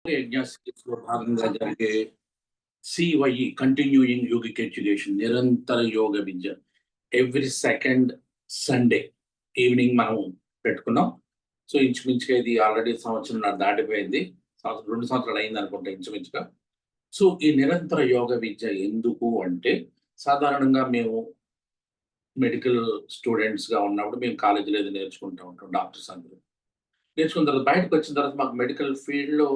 యజ్ఞాస్లో భాగంగా జరిగే సివైఈ continuing yogic education నిరంతర యోగ విద్య ఎవ్రీ సెకండ్ సండే ఈవినింగ్ మనం పెట్టుకున్నాం. సో ఇంచుమించుగా ఇది ఆల్రెడీ సంవత్సరం దాటిపోయింది. సంవత్సరం 2 సంవత్సరాలు అయింది అనుకుంటా ఇంచుమించుగా. సో ఈ నిరంతర యోగ విద్య ఎందుకు అంటే, సాధారణంగా మేము మెడికల్ స్టూడెంట్స్‌గా ఉన్నప్పుడు మేము కాలేజీలో ఏదో నేర్చుకుంటూ ఉంటాం డాక్టర్స్ అందరూ. నేర్చుకున్న తర్వాత బయటకు వచ్చిన తర్వాత మాకు మెడికల్ ఫీల్డ్‌లో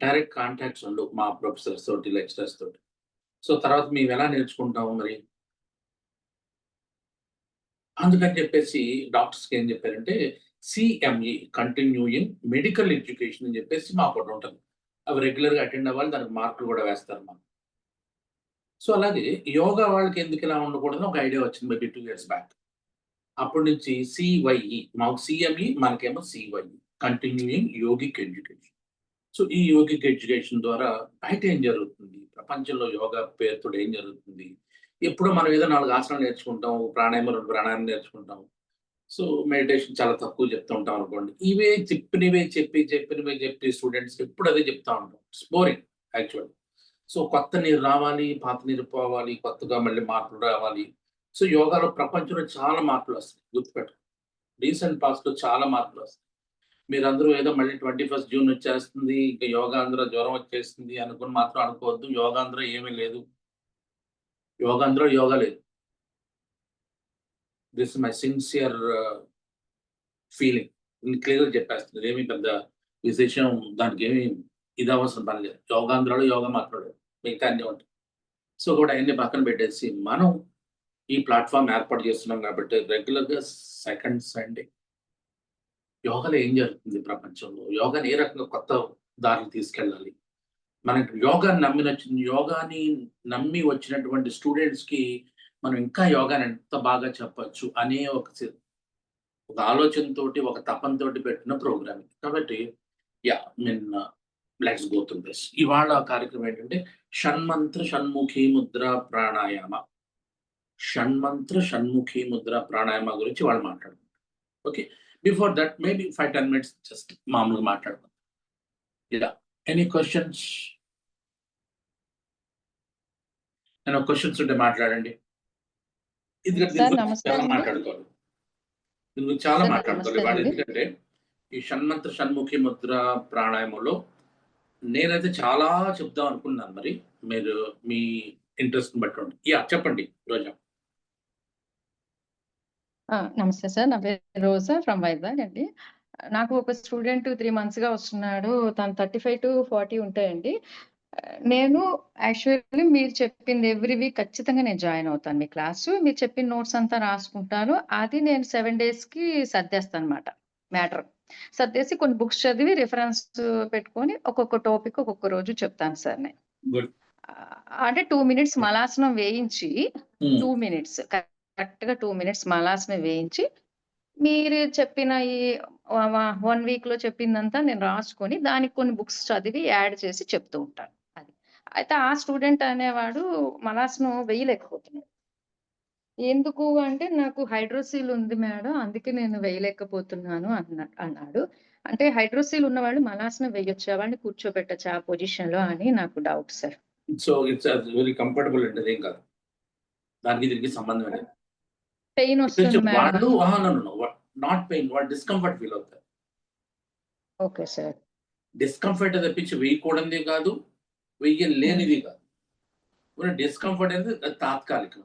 డైరెక్ట్ కాంటాక్ట్స్ ఉండవు మా ప్రొఫెసర్స్ తోటి, లెక్చరర్స్ తోటి. సో తర్వాత మేము ఎలా నేర్చుకుంటాము మరి? అందుకని చెప్పేసి డాక్టర్స్‌కి ఏం చెప్పారంటే, సీఎంఈ కంటిన్యూయింగ్ మెడికల్ ఎడ్యుకేషన్ అని చెప్పేసి మాకొకటి ఉంటది. అవి రెగ్యులర్‌గా అటెండ్ అవ్వాలి. దానికి మార్కులు కూడా వేస్తారు మాకు. సో అలాగే యోగా వాళ్ళకి ఎందుకు ఇలా ఉండకూడదని ఒక ఐడియా వచ్చింది మేబీ 2 ఇయర్స్ బ్యాక్. అప్పటి నుంచి సీవైఈ మాకు సీఎంఈ, మనకేమో సీవైఈ కంటిన్యూయింగ్ యోగిక్ ఎడ్యుకేషన్. సో ఈ యోగిక్ ఎడ్యుకేషన్ ద్వారా బయట ఏం జరుగుతుంది? ప్రపంచంలో యోగా పేరుతో ఏం జరుగుతుంది? ఎప్పుడో మనం ఏదో 4 ఆసనాలు నేర్చుకుంటాం. ప్రాణాయామం, 2 ప్రాణాయామం నేర్చుకుంటాం. సో మెడిటేషన్ చాలా తక్కువ చెప్తూ ఉంటాం అనుకోండి. ఇవే చెప్పినవే చెప్పి స్టూడెంట్స్‌కి ఎప్పుడు అదే చెప్తా ఉంటాం. It's boring actually. సో కొత్త నీరు రావాలి, పాత నీరు పోవాలి, కొత్తగా మళ్ళీ మార్పులు రావాలి. సో యోగాలో ప్రపంచంలో చాలా మార్పులొస్తాయి. గుర్తుపెట్టుకోండి. రీసెంట్ పాస్ట్‌లో చాలా మార్పులొస్తాయి. మీరందరూ ఏదో మళ్ళీ 21 జూన్ వచ్చేస్తుంది. ఇంక యోగాంధ్ర జ్వరం వచ్చేస్తుంది అనుకుని మాత్రం అనుకోవద్దు. యోగాంధ్ర ఏమీ లేదు. యోగాంధ్రలో యోగా లేదు. This my sincere feeling. క్లియర్‌గా చెప్పేస్తున్నా. ఇదేమి పెద్ద విశేషం దానికేమి ఇదవ్వాల్సిన పని లేదు. యోగాంధ్రలో యోగా మాత్రం లేదు. మిగతా అన్నీ ఉంటాయి. సో కూడా అయన్నీ పక్కన పెట్టేసి మనం ఈ ప్లాట్‌ఫార్మ్ ఏర్పాటు చేస్తున్నాం కాబట్టి రెగ్యులర్‌గా సెకండ్ సండే యోగాలో ఏం జరుగుతుంది ప్రపంచంలో? యోగాని ఏ రకంగా కొత్త దారులు తీసుకెళ్ళాలి? మనకి యోగాని నమ్మి వచ్చినటువంటి స్టూడెంట్స్‌కి మనం ఇంకా యోగాని ఎంత బాగా చెప్పొచ్చు అనే ఒక ఆలోచనతోటి, ఒక తపనతోటి పెట్టిన ప్రోగ్రామ్ ఇది. కాబట్టి yeah! Let's go through this. ఇవాళ కార్యక్రమం ఏంటంటే షణ్మంత్ర షణ్ముఖి ముద్ర ప్రాణాయామ. షణ్మంత్ర షణ్ముఖి ముద్ర ప్రాణాయామ గురించి ఇవాళ మాట్లాడుకుందాం. Okay. Before that maybe 5, 10 minutes just మామూలుగా మాట్లాడుకుందాం. యాహ్! Any questions? ఏమైనా క్వెషన్స్ ఉంటే మాట్లాడండి. ఎందుకంటే దీని సార్ గురించి నమస్తే చాలా అండి. మాట్లాడుకోవాలి. దీని గురించి చాలా సార్ మాట్లాడుకోవాలి. నమస్తే ఇవాళ అండి. ఎందుకంటే ఈ షణ్మంత్ర షణ్ముఖి ముద్ర ప్రాణాయామంలో నేనైతే చాలా చెప్దాం అనుకున్నాను మరి. మీరు మీ ఇంట్రెస్ట్‌ని బట్టి ఉంటది. యాహ్! చెప్పండి రోజా. నమస్తే సార్. నా పేరు రోజా ఫ్రమ్ వైజాగ్ అండి. నాకు ఒక స్టూడెంట్ 3 మంత్స్‌గా వస్తున్నాడు. తను 35-40 ఉంటాయండి. నేను యాక్చువల్లీ మీరు చెప్పింది ఎవ్రీ వీక్ ఖచ్చితంగా నేను జాయిన్ అవుతాను మీ క్లాసు. మీరు చెప్పిన నోట్స్ అంతా రాసుకుంటాను. అది నేను 7 డేస్‌కి సర్దేస్తానన్నమాట మ్యాటర్. సర్దేసి కొన్ని బుక్స్ చదివి రిఫరెన్స్ పెట్టుకొని ఒక్కొక్క టాపిక్ ఒక్కొక్క రోజు చెప్తాను సార్ నేను. గుడ్. అంటే 2 మినిట్స్ మలాసనం వేయించి హ్మ్. 2 మినిట్స్ కరెక్ట్‌గా 2 మినిట్స్ మలాసనం వేయించి, మీరు చెప్పిన ఈ 1 వీక్‌లో చెప్పిందంతా నేను రాసుకొని, దానికి కొన్ని బుక్స్ చదివి యాడ్ చేసి చెప్తూ ఉంటాను. అది. అయితే ఆ స్టూడెంట్ అనేవాడు మలాసనం వేయలేకపోతున్నాడు. ఎందుకు అంటే, "నాకు హైడ్రోసీల్ ఉంది మేడం. అందుకే నేను వేయలేకపోతున్నాను" అన్నాడు. అంటే హైడ్రోసీల్ ఉన్నవాళ్ళు మలాసనం వేయొచ్చా? వాడిని కూర్చోబెట్టొచ్చా ఆ పొజిషన్‌లో అని నాకు doubt sir. So it's very comfortable అండి. అదేం కాదు. దానికి దీనికి సంబంధమే లేదు. పెయిన్ కొంచెం వస్తుంది మేడం. వాళ్ళు no, no, no. Not pain. వాళ్ళు డిస్కంఫర్ట్ ఫీల్ అవుతారు. Okay sir. డిస్కంఫర్ట్ తప్పించి వేయకూడనిది కాదు. హ్మ్. వెయ్యలేనిది కాదు. డిస్కంఫర్ట్ అనేది అది తాత్కాలికం.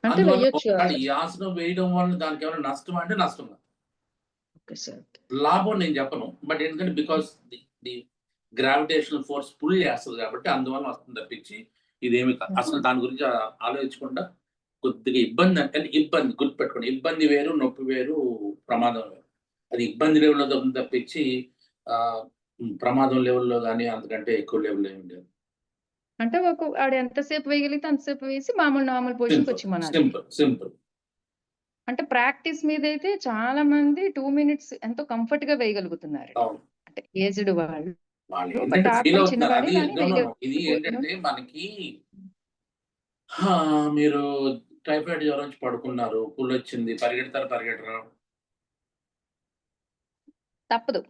అంటే అందువల్ల వెయ్యొచ్చు ఒకవేళ సార్. ఈ ఆసనం వేయడం వల్ల దానికేమైనా నష్టమా అంటే నష్టం కాదు. Okay sir. లాభం నేను చెప్పను. బట్ ఎందుకంటే because the gravitational force pull చేస్తది కాబట్టి అందువల్ల వస్తుంది తప్పించి ఇదేమి కాదు. హ్మ్. అసలు దాని గురించి ఆలోచించకుండా కొద్దిగా ఇబ్బంది అంటే ఇబ్బంది గుర్తుపెట్టుకోండి. ఇబ్బంది వేరు, నొప్పి వేరు, ప్రమాదం వేరు. అది ఇబ్బంది లెవెల్‌లో తగ్గుతుంది తప్పించి ప్రమాదం లెవెల్‌లో గాని అంతకంటే ఎక్కువ లెవెల్‌లో ఏమి లేదు. అంటే ఆడు ఎంతసేపు వేయగలిగితే అంతసేపు వేసి నార్మల్ సింపుల్. పొజిషన్‌కొచ్చిమనాలి. సింపుల్. సింపుల్. అంటే ప్రాక్టీస్ మీదైతే చాలా మంది 2 మినిట్స్ ఎంతో కంఫర్ట్‌గా వేయగలుగుతున్నారు. అవును. అంటే ఏజ్డ్ వాళ్ళు. బట్ వాళ్ళేంటంటే ఫీల్ ఆడవాడు అవుతున్నారు. చిన్నవాడే అది గానీ నో, నో, నో. ఇది వేయలేకపోతున్నాడు. ఏంటంటే మనకి మీరు టైఫాయిడ్ జ్వరం వచ్చి పడుకున్నారు. పులొచ్చింది. పరిగెడతారా? పరిగెట్టరా? తప్పదు.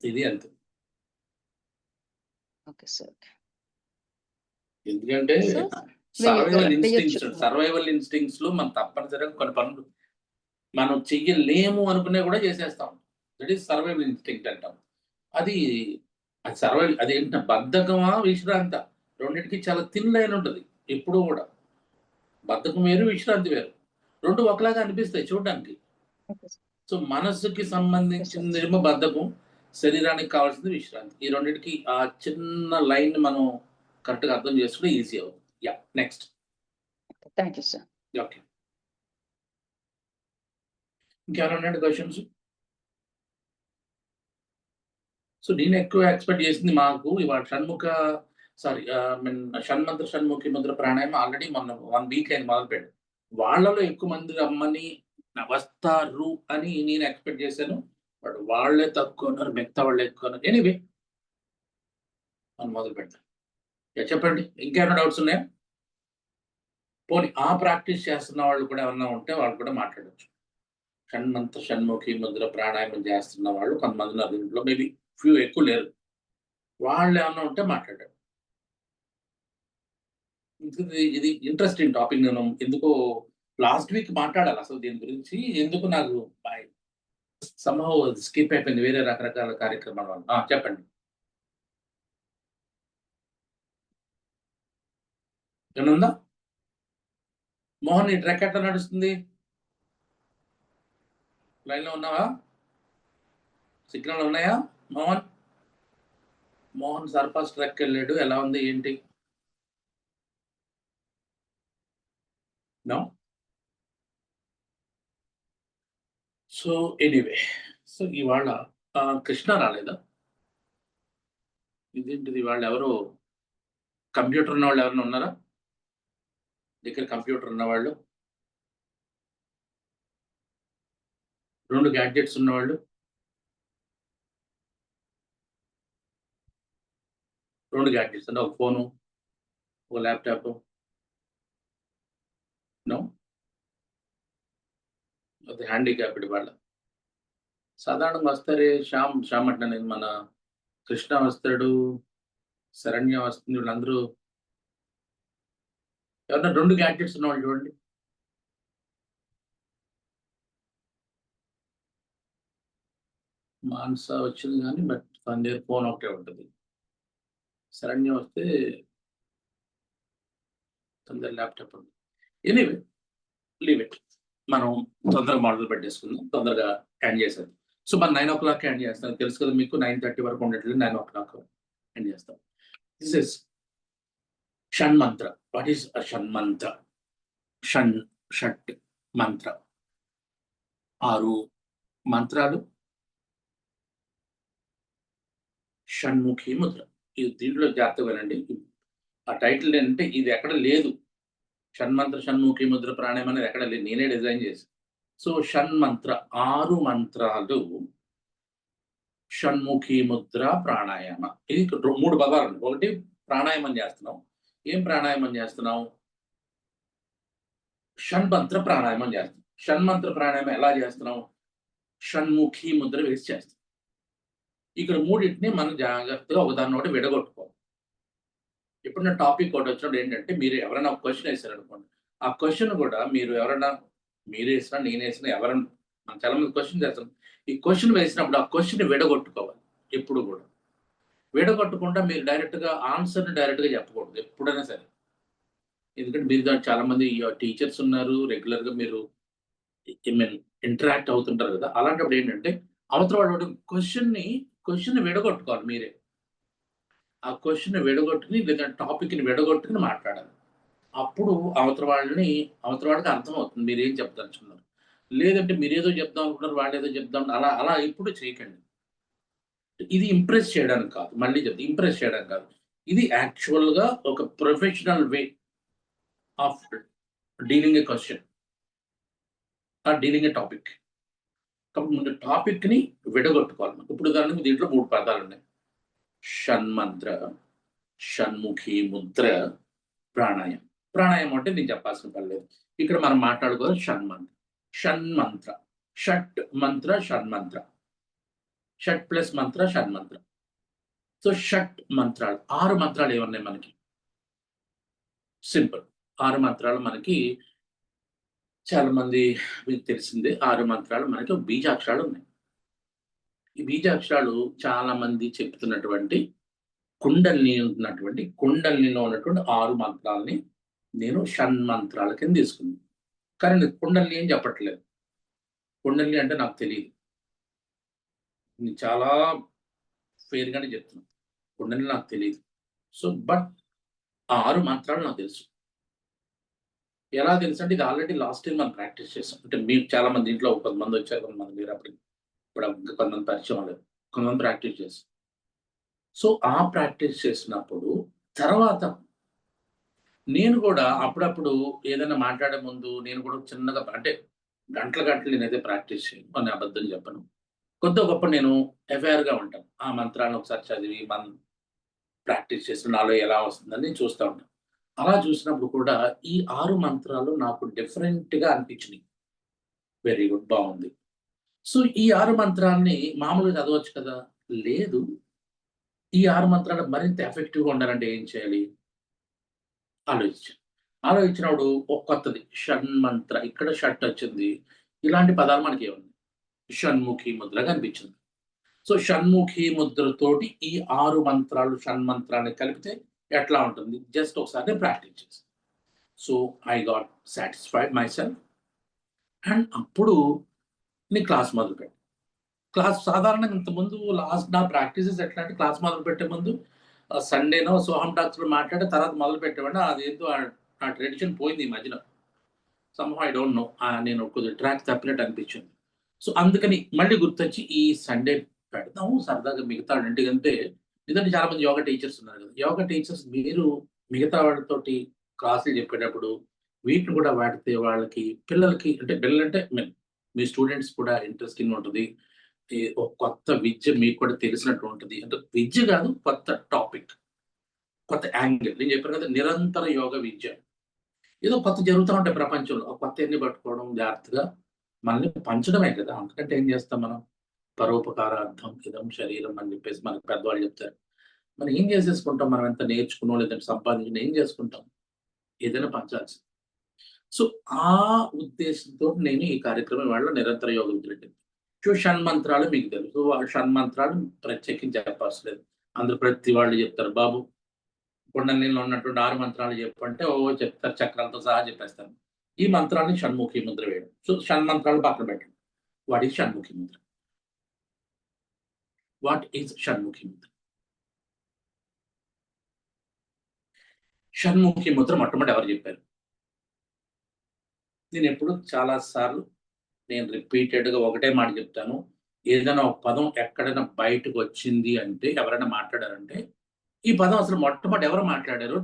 ఇది అంతే. Okay sir. ఎందుకంటే సో సర్వైవల్ ఇన్స్టింక్ట్స్ లో మనం తప్పనిసరిగా కొన్ని పనులు మనం చెయ్యలేము అనుకునే కూడా చేసేస్తాం. దట్ ఈస్ సర్వైవల్ ఇన్స్టింక్ట్ అంటాం. అది అది సర్వైవల్ అదేంట బద్ధకమా విశ్రాంత రెండింటికి చాలా థిన్ లైన్ ఉంటుంది ఎప్పుడూ కూడా. బద్ధకం వేరు, విశ్రాంతి వేరు. రెండు ఒకలాగా అనిపిస్తాయి చూడడానికి. సో మనస్సుకి సంబంధించిందేమో బద్ధకం, శరీరానికి కావాల్సింది విశ్రాంతి. ఈ రెండింటికి ఆ చిన్న లైన్ మనం కరెక్ట్‌గా అర్థం చేసుకుంటే ఈజీ అవుతుంది. Yeah! Next. Thank you sir. Okay. ఇంకేమైనా ఉన్నాయండి క్వెషన్స్? సో నేను ఎక్కువ ఎక్స్‌పెక్ట్ చేసింది మాకు ఇవాళ షణ్మంత్ర, షణ్ముఖి ముద్ర ప్రాణాయామం ఆల్రెడీ మొన్న 1 వీక్ అయింది మొదలుపెట్టి. వాళ్ళలో ఎక్కువ మంది రమ్మని వస్తారు అని నేను ఎక్స్‌పెక్ట్ చేశాను. బట్ వాళ్ళే తక్కువున్నారు. మిగతా వాళ్ళు ఎక్కువున్నారు. ఎనీవే మనం మొదలుపెడదాం. యాహ్! చెప్పండి. ఇంకేమైనా డౌట్స్ ఉన్నాయా? పోనీ ఆ ప్రాక్టీస్ చేస్తున్న వాళ్ళు కూడా ఎవరైనా ఉంటే వాళ్ళు కూడా మాట్లాడొచ్చు. షణ్మంత్ర, షణ్ముఖి ముద్ర ప్రాణాయామం చేస్తున్న వాళ్ళు కొంతమంది ఉన్నారు దీంట్లో. మేబీ ఫ్యూ ఎక్కువ లేరు. వాళ్ళు ఏమన్నా ఉంటే మాట్లాడండి. ఇది ఇంట్రెస్టింగ్ టాపిక్. నేను ఎందుకో లాస్ట్ వీక్ మాట్లాడాలి అసలు దీని గురించి. ఎందుకు నాకు సమ్‌హౌ స్కిప్ అయిపోయింది వేరే రకరకాల కార్యక్రమాల వల్ల. చెప్పండి. ఏమన్నా ఉందా? మోహన్ నీ ట్రెక్ ఎట్లా నడుస్తుంది? లైన్‌లో ఉన్నావా? సిగ్నల్ ఉన్నాయా మోహన్? మోహన్ సర్పస్ ట్రెక్‌కెళ్ళాడు. ఎలా ఉంది ఏంటి? నో? So anyway. సో ఇవాళ కృష్ణ రాలేదా? ఇదేంటిది వాళ్ళెవరో కంప్యూటర్ ఉన్నవాళ్ళు ఎవరైనా ఉన్నారా? దగ్గర కంప్యూటర్ ఉన్నవాళ్ళు? 2 గ్యాడ్జెట్స్ ఉన్నవాళ్ళు? 2 గ్యాడ్జెట్స్ అంటే ఒక ఫోను, ఒక ల్యాప్‌టాపు. నో? అది హ్యాండీక్యాప్డ్ వాళ్ళ. సాధారణంగా వస్తారే శ్యామ్ అంటున్నా నేను. మన కృష్ణ వస్తాడు, శరణ్య వస్తుంది. వీళ్ళందరూ ఎవరైనా 2 గ్యాడ్జెట్స్ ఉన్నవాళ్ళు చూడండి. మానస వచ్చింది గానీ బట్ తన దగ్గర ఫోన్ ఒకటే ఉంటది. శరణ్య వస్తే తన దగ్గర ల్యాప్‌టాప్ ఉంది. Anyway leave it. మనం తొందరగా మొదలు పెట్టేసుకుందాం. తొందరగా ఎండ్ చేసేద్దాం. సో మనం 9:00 ఎండ్ చేస్తాం. తెలుసు కదా మీకు 9:30 వరకు ఉండేట్లేదు. 9:00 ఎండ్ చేస్తాం. This is Shanmantra. What is a Shanmantra? షట్ మంత్ర. 6 మంత్రాలు. షణ్ముఖి ముద్ర. ఇది దీంట్లో జాగ్రత్తగా వినండి. ఆ టైటిల్ ఏంటంటే ఇది ఎక్కడ లేదు. షణ్మంత్ర, షణ్ముఖి ముద్ర ప్రాణాయామం అనేది ఎక్కడ లేదు. నేనే డిజైన్ చేశాను. సో షణ్మంత్ర 6 మంత్రాలు. షణ్ముఖి ముద్ర ప్రాణాయామ. ఇది 3 పదాలు. ఒకటి ప్రాణాయామం చేస్తున్నాం. ఏం ప్రాణాయామం చేస్తున్నాం? షణ్మంత్ర ప్రాణాయామం చేస్తున్నాం. షణ్మంత్ర ప్రాణాయామం ఎలా చేస్తున్నాం? షణ్ముఖి ముద్ర వేసి చేస్తాం. ఇక్కడ మూడింటిని మనం జాగ్రత్తగా ఒకదాన్నొకటి విడగొట్టుకోవాలి. ఎప్పుడైనా టాపిక్ ఒకటి వచ్చినప్పుడు ఏంటంటే మీరు ఎవరైనా ఒక క్వెషన్ వేసారనుకోండి. ఆ క్వెషన్ కూడా మీరు ఎవరైనా మీరేసినా, నేనేసినా ఎవరైనా మనం చాలా మంది క్వెషన్ చేస్తాం. ఈ క్వెషన్ వేసినప్పుడు ఆ క్వెషన్‌ని విడగొట్టుకోవాలి ఎప్పుడు కూడా. విడగొట్టకుండా మీరు డైరెక్ట్‌గా ఆన్సర్‌ని డైరెక్ట్‌గా చెప్పకూడదు ఎప్పుడైనా సరే. ఎందుకంటే మీరు దాంట్లో చాలా మంది టీచర్స్ ఉన్నారు. రెగ్యులర్‌గా మీరు ఐ మీన్ ఇంటరాక్ట్ అవుతుంటారు కదా! అలాంటప్పుడు ఏంటంటే అవతల వాడు క్వెషన్‌ని విడగొట్టుకోవాలి మీరే. ఆ క్వెషన్‌ని విడగొట్టుకొని లేదా టాపిక్‌ని విడగొట్టుకొని మాట్లాడాలి. అప్పుడు అవతల వాడికి అర్థమవుతుంది మీరేం చెప్పదలుచుకున్నారు. లేదంటే మీరేదో చెప్దాం అనుకుంటారు, వాడేదో చెప్దాం అలా అలా ఎప్పుడు చేయకండి. ఇది ఇంప్రెస్ చేయడానికి కాదు. మళ్ళీ చెప్తా ఇంప్రెస్ చేయడానికి కాదు. ఇది యాక్చువల్‌గా ఒక professional way of dealing a question or dealing a topic. కాబట్టి ముందు టాపిక్‌ని విడగొట్టుకోవాలి. ఇప్పుడు ఉదాహరణకు దీంట్లో 3 పదాలున్నాయి. షణ్మంత్ర, షణ్ముఖి ముద్ర, ప్రాణాయామం. ప్రాణాయామం అంటే నేను చెప్పాల్సిన పని లేదు. ఇక్కడ మనం మాట్లాడుకోవాలి షణ్మంత్ర. షణ్మంత్ర. షట్ మంత్ర, షణ్మంత్ర. షట్ ప్లస్ మంత్ర, షణ్మంత్ర. సో షట్ మంత్రాలు, 6 మంత్రాలు ఏమున్నాయి మనకి? సింపుల్. 6 మంత్రాలు మనకి చాలా మంది మీకు తెలిసిందే. 6 మంత్రాలు మనకి బీజాక్షరాలు ఉన్నాయి. ఈ బీజాక్షరాలు చాలా మంది చెప్తున్నటువంటి కుండలినిలో ఉన్నటువంటి 6 మంత్రాలని నేను షణ్మంత్రాల కింద తీసుకున్నాను. కానీ నేను కుండలిని ఏం చెప్పట్లేదు. కుండలిని అంటే నాకు తెలియదు. నేను చాలా ఫెయిర్‌గానే చెప్తున్నాను. కుండలిని నాకు తెలీదు. సో, బట్ ఆ 6 మంత్రాలు నాకు తెలుసు. ఎలా తెలుసంటే ఇది ఆల్రెడీ లాస్ట్ ఇయర్ మనం ప్రాక్టీస్ చేసాం. అంటే మీరు చాలా మంది ఇంట్లో కొంతమంది వచ్చారు, కొంతమంది లేరు అప్పటికి. ఇప్పుడు ఇంకా కొంతమంది పరిచయం అవ్వలేదు. కొంతమంది ప్రాక్టీస్ చేసాం. సో, ఆ ప్రాక్టీస్ చేసినప్పుడు తర్వాత నేను కూడా అప్పుడప్పుడు ఏదైనా మాట్లాడే ముందు నేను కూడా చిన్నగా అంటే గంటలు నేనైతే ప్రాక్టీస్ చేయను. అని అబద్ధం చెప్పను. కొద్దో గొప్ప నేను అవేర్‌గా ఉంటాను. ఆ మంత్రాలను ఒకసారి చదివి ప్రాక్టీస్ చేసి నాలో ఎలా వస్తుందని నేను చూస్తా ఉంటాను. అలా చూసినప్పుడు కూడా ఈ 6 మంత్రాలు నాకు డిఫరెంట్‌గా అనిపించినియి. Very good. బావుంది. సో, ఈ 6 మంత్రాల్ని మామూలుగా చదవచ్చు కదా! లేదు. ఈ 6 మంత్రాలు మరింత ఎఫెక్టివ్‌గా ఉండాలంటే ఏం చేయాలి? ఆలోచించాను. ఆలోచించినప్పుడు ఒక కొత్తది షణ్మంత్ర, ఇక్కడ షట్ వచ్చింది. ఇలాంటి పదాలు మనకేమున్నాయి? షణ్ముఖి ముద్ర కనిపించింది. సో, షణ్ముఖి ముద్రతోటి ఈ 6 మంత్రాలు, షణ్మంత్రాన్ని కలిపితే ఎట్లా ఉంటుంది? జస్ట్ ఒకసారి నేను ప్రాక్టీస్ చేశాను. So, I got satisfied myself. And అప్పుడు నేను క్లాస్ మొదలుపెట్టాను. క్లాస్ సాధారణంగా ఇంతకుముందు నా ప్రాక్టీసెస్ ఎట్లా అంటే క్లాస్ మొదలుపెట్టే ముందు సండేనో సోహం టాక్స్‌లో మాట్లాడి తర్వాత మొదలుపెట్టేవాడిని. అదేంటో ఆ ట్రెడిషన్ పోయింది ఈ మధ్యన. Somehow I don't know. నేను కొద్దిగా ట్రాక్ తప్పినట్టు అనిపించింది. సో, అందుకని మళ్ళీ గుర్తొచ్చి ఈ సండే పెడదాము సరదాగా మిగతా ఎందుకంటే చాలా మంది యోగా టీచర్స్ ఉన్నారు కదా! యోగా టీచర్స్ మీరు మిగతా వాళ్ళతోటి క్లాసులు చెప్పేటప్పుడు వీటిని కూడా వాడితే వాళ్ళకి పిల్లలకి అంటే పిల్లలంటే మీ స్టూడెంట్స్ కూడా ఇంట్రెస్టింగ్‌గా ఉంటది. ఒక కొత్త విద్య మీకు కూడా తెలిసినట్టు ఉంటది. అంటే విద్య కాదు, కొత్త టాపిక్, కొత్త యాంగిల్. నేను చెప్పాను కదా! నిరంతర యోగ విద్య. ఏదో కొత్తది జరుగుతా ఉంటాయి ప్రపంచంలో. ఆ కొత్తయన్ని పట్టుకోవడం జాగ్రత్తగా మనల్ని పంచడమే కదా! అంతకంటే ఏం చేస్తాం మనం? పరోపకారార్థం ఇదం శరీరం అని చెప్పేసి మనకు పెద్దవాళ్ళు చెప్తారు. మనం ఏం చేసేసుకుంటాం? మనం ఎంత నేర్చుకున్నాం లేదంటే సంపాదించినా ఏం చేసుకుంటాం? ఏదైనా పంచాల్సింది. సో, ఆ ఉద్దేశంతో నేను ఈ కార్యక్రమం ఇవాళ నిరంతర యోగ విద్య. సో, షణ్మంత్రాలు మీకు తెలుసు. ఆ షణ్మంత్రాలు ప్రత్యేకించి చెప్పవసరం లేదు. అందరూ ప్రతి వాళ్ళు చెప్తారు. బాబు కుండలినిలో ఉన్నటువంటి 6 మంత్రాలు చెప్పంటే చెప్తారు. చక్రాలతో సహా చెప్పేస్తాను. ఈ మంత్రాన్ని షణ్ముఖి ముద్ర వేయడం. సో, షణ్మంత్రాలు పక్కన పెట్టండి. What is Shanmukhi Mudra? What is Shanmukhi Mudra? Shanmukhi Mudra మొట్టమొదట ఎవరు చెప్పారు? నేనెప్పుడు చాలా సార్లు రిపీటెడ్‌గా ఒకటే మాట చెప్తాను. ఏదైనా ఒక పదం ఎక్కడైనా బయటకొచ్చింది అంటే ఎవరైనా మాట్లాడారంటే, ఈ పదం అసలు మొట్టమొదట ఎవరు మాట్లాడారు?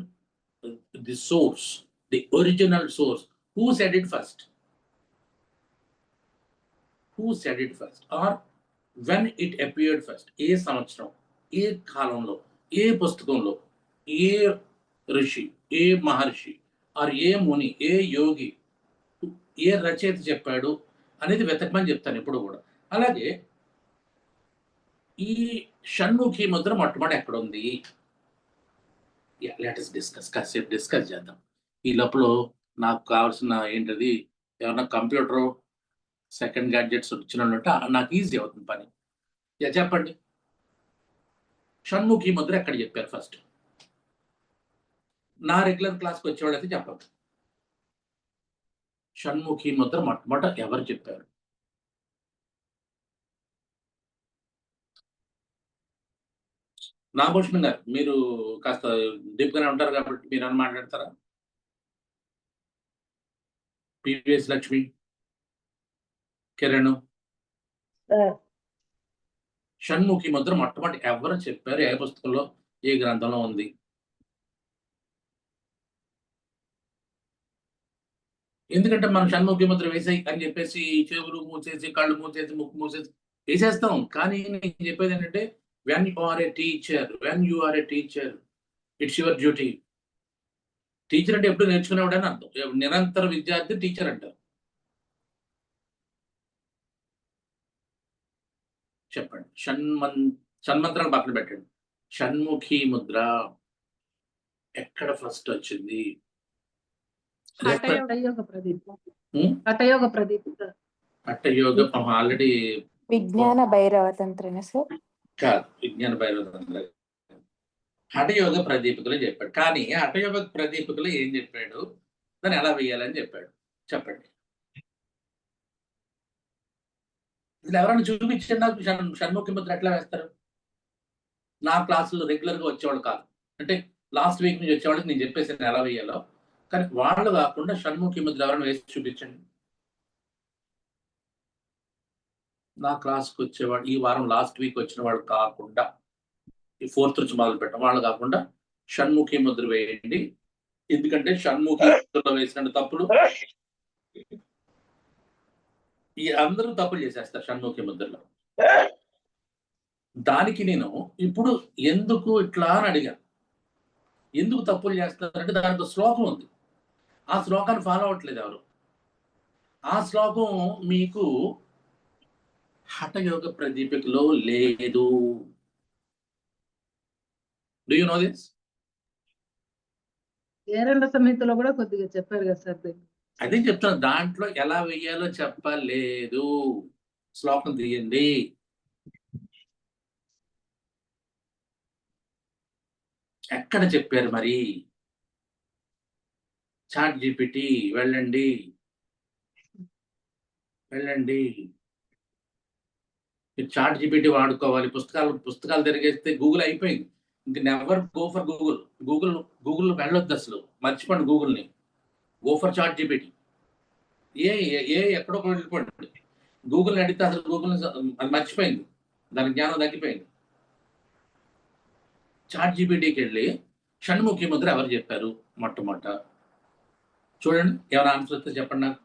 The source, the original source. Who said it first? Who said it first? Or when it appeared first? ఏ సంవత్సరం? ఏ కాలంలో? ఏ పుస్తకంలో? ఏ ఋషి? ఏ మహర్షి? ఆర్ ఏ ముని? ఏ యోగి? ఏ రచయిత చెప్పాడు? అనేది వెతకమని చెప్తాను ఎప్పుడు గూడా. అలాగే ఈ షణ్ముఖి ముద్ర మొట్టమొదట ఎక్కడుంది? Let us discuss. కాసేపు డిస్కస్ చేద్దాం. ఈ లోపల నాకు కావాల్సిన ఏంటది ఏమన్నా కంప్యూటరు, సెకండ్ గ్యాడ్జెట్స్ వచ్చినోళ్ళుంటే నాకు ఈజీ అవుతుంది పని. చెప్పండి. షణ్ముఖి ముద్ర ఎక్కడ చెప్పారు ఫస్ట్? నా రెగ్యులర్ క్లాస్‌కొచ్చేవాళ్ళైతే చెప్పొచ్చు. షణ్ముఖి ముద్ర మొట్టమొదట ఎవరు చెప్పారు? నాగభూషణం గారు. మీరు కాస్త డీప్‌గానే ఉంటారు కాబట్టి మీరేమన్నా మాట్లాడతారా? పివిఎస్ లక్ష్మి, కిరణ్, సార్ షణ్ముఖి ముద్ర మొట్టమొదటి ఎవరు చెప్పారు? ఏ పుస్తకంలో? ఏ గ్రంథంలో ఉంది? ఎందుకంటే మనం షణ్ముఖి ముద్ర వేసేయి అని చెప్పేసి చెవులు మూసేసి, కళ్ళు మూసేసి, ముక్కు మూసేసి వేసేస్తాం. కానీ నేను చెప్పేదేంటంటే when you are a teacher it's your duty. Teacher అంటే ఎప్పుడు నేర్చుకునేవాడని అర్థం. నిరంతర విద్యార్థి టీచర్ అంటారు. చెప్పండి. షణ్మంత్రాలు పక్కన పెట్టండి. షణ్ముఖి ముద్ర ఎక్కడ ఫస్ట్ వచ్చింది? హఠయోగ ప్రదీప్ హఠయోగ ఆల్రెడీ విజ్ఞాన భైరవ తంత్రన సార్. కాదు, విజ్ఞాన భైరవ హఠయోగ ప్రదీపికలు చెప్పాడు. కానీ హఠయోగ ప్రదీపికలు ఏం చెప్పాడు, దాన్ని ఎలా వేయాలని చెప్పాడు. చెప్పండి. ఇది ఎవరైనా చూపించండి నాకు. షణ్ముఖి ముద్ర ఎట్లా వేస్తారు? నా క్లాసులో రెగ్యులర్గా వచ్చేవాళ్ళు కాదు, అంటే లాస్ట్ వీక్ నుంచి వచ్చేవాళ్ళకి నేను చెప్పేసాను ఎలా వేయాలో. కానీ వాళ్ళు కాకుండా షణ్ముఖి ముద్ర ఎవరైనా వేసి చూపించండి. నా క్లాస్కి వచ్చేవాడు ఈ వారం లాస్ట్ వీక్ వచ్చిన వాళ్ళు కాకుండా, ఈ 4th నుంచి మొదలు పెట్టడం వాళ్ళు కాకుండా షణ్ముఖి ముద్ర వేయండి. ఎందుకంటే షణ్ముఖి ముద్రలో వేసిన తప్పులు ఈ అందరూ తప్పులు చేసేస్తారు షణ్ముఖి ముద్రలో. దానికి నేను ఇప్పుడు ఎందుకు ఇట్లా అని అడిగాను. ఎందుకు తప్పులు చేస్తారంటే దాంట్లో శ్లోకం ఉంది. ఆ శ్లోకాన్ని ఫాలో అవ్వట్లేదు ఎవరు. ఆ శ్లోకం మీకు హఠయోగ ప్రదీపికలో లేదు. Do you know this? ఏరండ సమితిలో కూడా కొద్దిగా చెప్పారు కదా సార్. అదే చెప్తాను, దాంట్లో ఎలా వెయ్యాలో చెప్పలేదు. శ్లోకం తీయండి. ఎక్కడ చెప్పారు మరి? చాట్ జీపీటీ వెళ్ళండి. చాట్ జీపీటీ వాడుకోవాలి. పుస్తకాలు తిరిగేస్తే గూగుల్ అయిపోయింది. ఇంక నెవర్ గో ఫర్ గూగుల్ వెళ్ళొద్దు అసలు. మర్చిపోండి గూగుల్ని. Go for ChatGPT. ఎక్కడో వెళ్ళిపోండి. గూగుల్ని అడిగితే అసలు గూగుల్ అది మర్చిపోయింది, దాని జ్ఞానం తగ్గిపోయింది. చాట్ జీపీటీకి వెళ్ళి షణ్ముఖి ముద్ర ఎవరు చెప్పారు మొట్టమొదట చూడండి. ఎవరు ఆన్సర్ వస్తే చెప్పండి నాకు.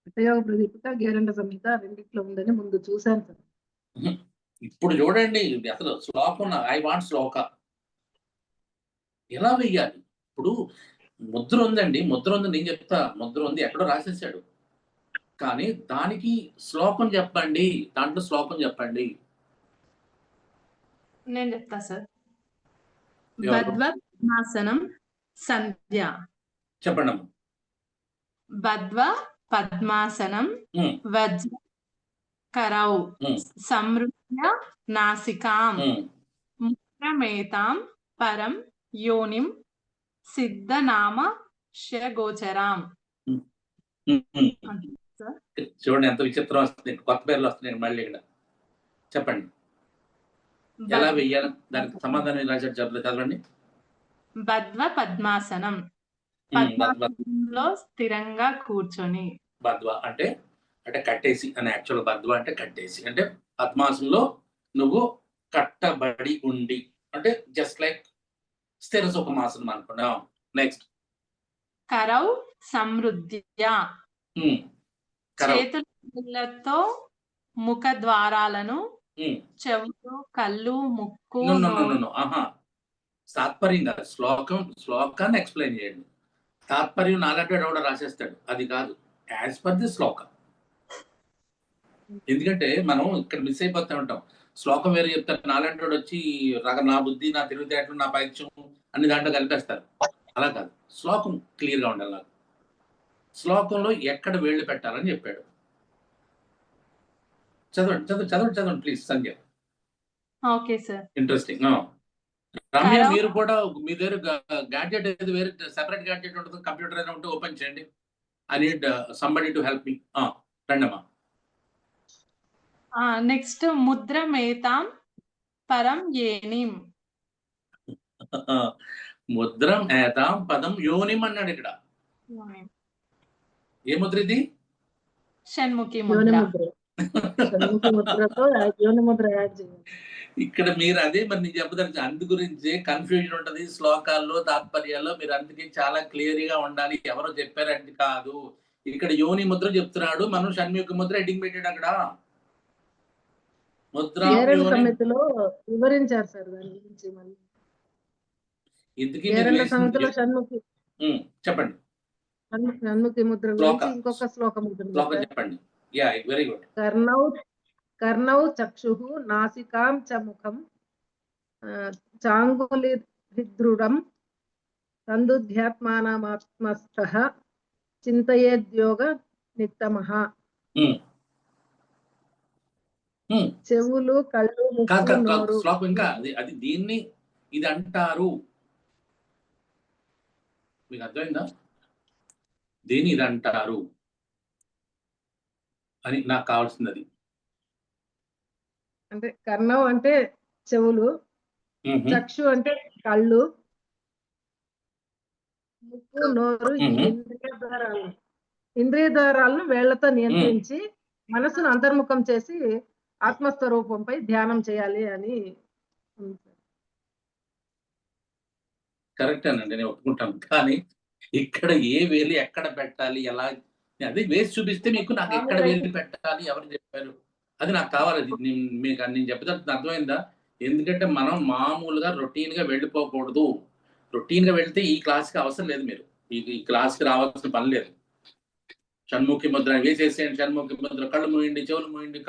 హఠయోగ ప్రదీపిక గేరండ సంహిత రెండిట్లో ఉందని ముందు చూశాను సార్. ఇప్పుడు చూడండి అసలు శ్లోకం. ఐ వాంట్ శ్లోక. ఎలా వెయ్యాలి? ఇప్పుడు ముద్ర ఉందండి, ముద్ర ఉంది, నేను చెప్తా. ముద్ర ఉంది, ఎక్కడో రాసేసాడు. కానీ దానికి శ్లోకం చెప్పండి. దాంట్లో శ్లోకం చెప్పండి. నేను చెప్తా సార్. బద్వపద్మాసనం సంధ్య. చెప్పండి అమ్మ. బద్వ పద్మాసనం వజ్ర కరౌ సమృద్ధ్య నాసికాం ముద్రమేతాం పరం యోనిం సిద్ధనామ శగోచరాం. చూడండి ఎంత విచిత్రం వస్తుంది, కొత్త పేర్లు వస్తున్నాయి మళ్ళీ ఇక్కడ. చెప్పండి ఎలా వెయ్యాలి, దానికి సమాధానం ఎలా చదవండి. బద్వ పద్మాసనం, పద్మాసనంలో స్థిరంగా కూర్చొని. బద్వ అంటే కట్టేసి అని. యాక్చువల్ బద్వ అంటే కట్టేసి, అంటే పద్మాసనంలో నువ్వు కట్టబడి ఉండి, అంటే జస్ట్ లైక్ స్థిర సుఖమాసనం అనుకున్నాం. నెక్స్ట్ కరౌ సమృద్ధ్య, చేతులతో ముఖ ద్వారాలను, చెవులు, కళ్ళు, ముక్కు. తాత్పర్యం కాదు, శ్లోకాన్ని ఎక్స్ప్లెయిన్ చేయండి. తాత్పర్యం నాలంటే కూడా రాసేస్తాడు, అది కాదు. యాజ్ పర్ ది శ్లోక. ఎందుకంటే మనం ఇక్కడ మిస్ అయిపోతూ ఉంటాం. శ్లోకం వేరే చెప్తారు, నాలంటే వచ్చి నా బుద్ధి, నా తెలివితేటలు, నా పైత్యం అన్ని దాంట్లో కలిపేస్తారు. అలా కాదు, శ్లోకం క్లియర్గా ఉండాలి. నాకు శ్లోకంలో ఎక్కడ వేళ్ళు పెట్టాలని చెప్పాడు. చదవండి please Sandhya. Okay sir. Interesting. Ramya, మీరు కూడా మీ దగ్గర గ్యాడ్జెట్ ఏది వేరే సెపరేట్ గ్యాడ్జెట్ ఉంటుంది, కంప్యూటర్ అయినా ఉంటే ఓపెన్ చేయండి. I need somebody to help me. రండమ్మా. నెక్స్ట్ ముద్రమేతాం పరం యేనిం. ముద్రం ఏతాం పదం యోనిం అన్నాడు ఇక్కడ. ఏ ముద్ర ఇది? షణ్ముఖి ముద్ర. ఇక్కడ మీరు అదే మరి నేను చెప్పదలిచి, అందు గురించి కన్ఫ్యూజన్ ఉంటది శ్లోకాల్లో, తాత్పర్యాల్లో. మీరు అందుకే చాలా క్లియర్ గా ఉండాలి. ఎవరో చెప్పారంటే కాదు, ఇక్కడ యోని ముద్ర చెప్తున్నాడు, మనం షణ్ముఖి ముద్ర హెడ్డింగ్ పెట్టాడు అక్కడ. ముద్ర వివరించారు సార్ దాని గురించి. ఇందుకీ చెప్పండి. షణ్ముఖి ముద్ర గురించి ఇంకొక శ్లోకం ఉంటుంది. చెప్పండి. Yeah, very good. కర్ణౌ చక్షుః నాసికాం చ ముఖం చాంగులిర్హృద్రుడం తందుధ్యాత్మానమాత్మస్థః చింతయేద్యోగ నిత్తమః. చెవులు, కళ్ళు, ముక్కు, నోరు. శ్లోకం ఇంకా అది దీన్ని ఇది అంటారు. మీకు అర్థమైందా? దీన్ని ఇది అంటారు అని నాకు కావాల్సింది అది. అంటే కర్ణం అంటే చెవులు, చక్షు అంటే కళ్ళు, ముక్కు, నోరు, ఈ ఇంద్రియ ద్వారాలను వేళ్లతో నియంత్రించి మనసును అంతర్ముఖం చేసి ఆత్మస్వరూపంపై ధ్యానం చేయాలి అని. కరెక్ట్ అనండి, నేను ఒప్పుకుంటాను. కానీ ఇక్కడ ఏ వేలు ఎక్కడ పెట్టాలి, ఎలా, అదే వేసి చూపిస్తే మీకు నాకు ఎక్కడ వేలు పెట్టాలి, ఎవరు చెప్పారు, అది నాకు కావాలి. అది మీకు నేను చెప్పేదానికి అర్థమైందా? ఎందుకంటే మనం మామూలుగా రొటీన్గా వెళ్ళిపోకూడదు. రొటీన్గా వెళ్తే ఈ క్లాస్కి అవసరం లేదు. మీరు ఈ క్లాస్కి రావాల్సిన పని లేదు. షణ్ముఖి ముద్ర వేసేసేయండి, షణ్ముఖి ముద్ర, కళ్ళు మూయండి, చెవులు మూయండి,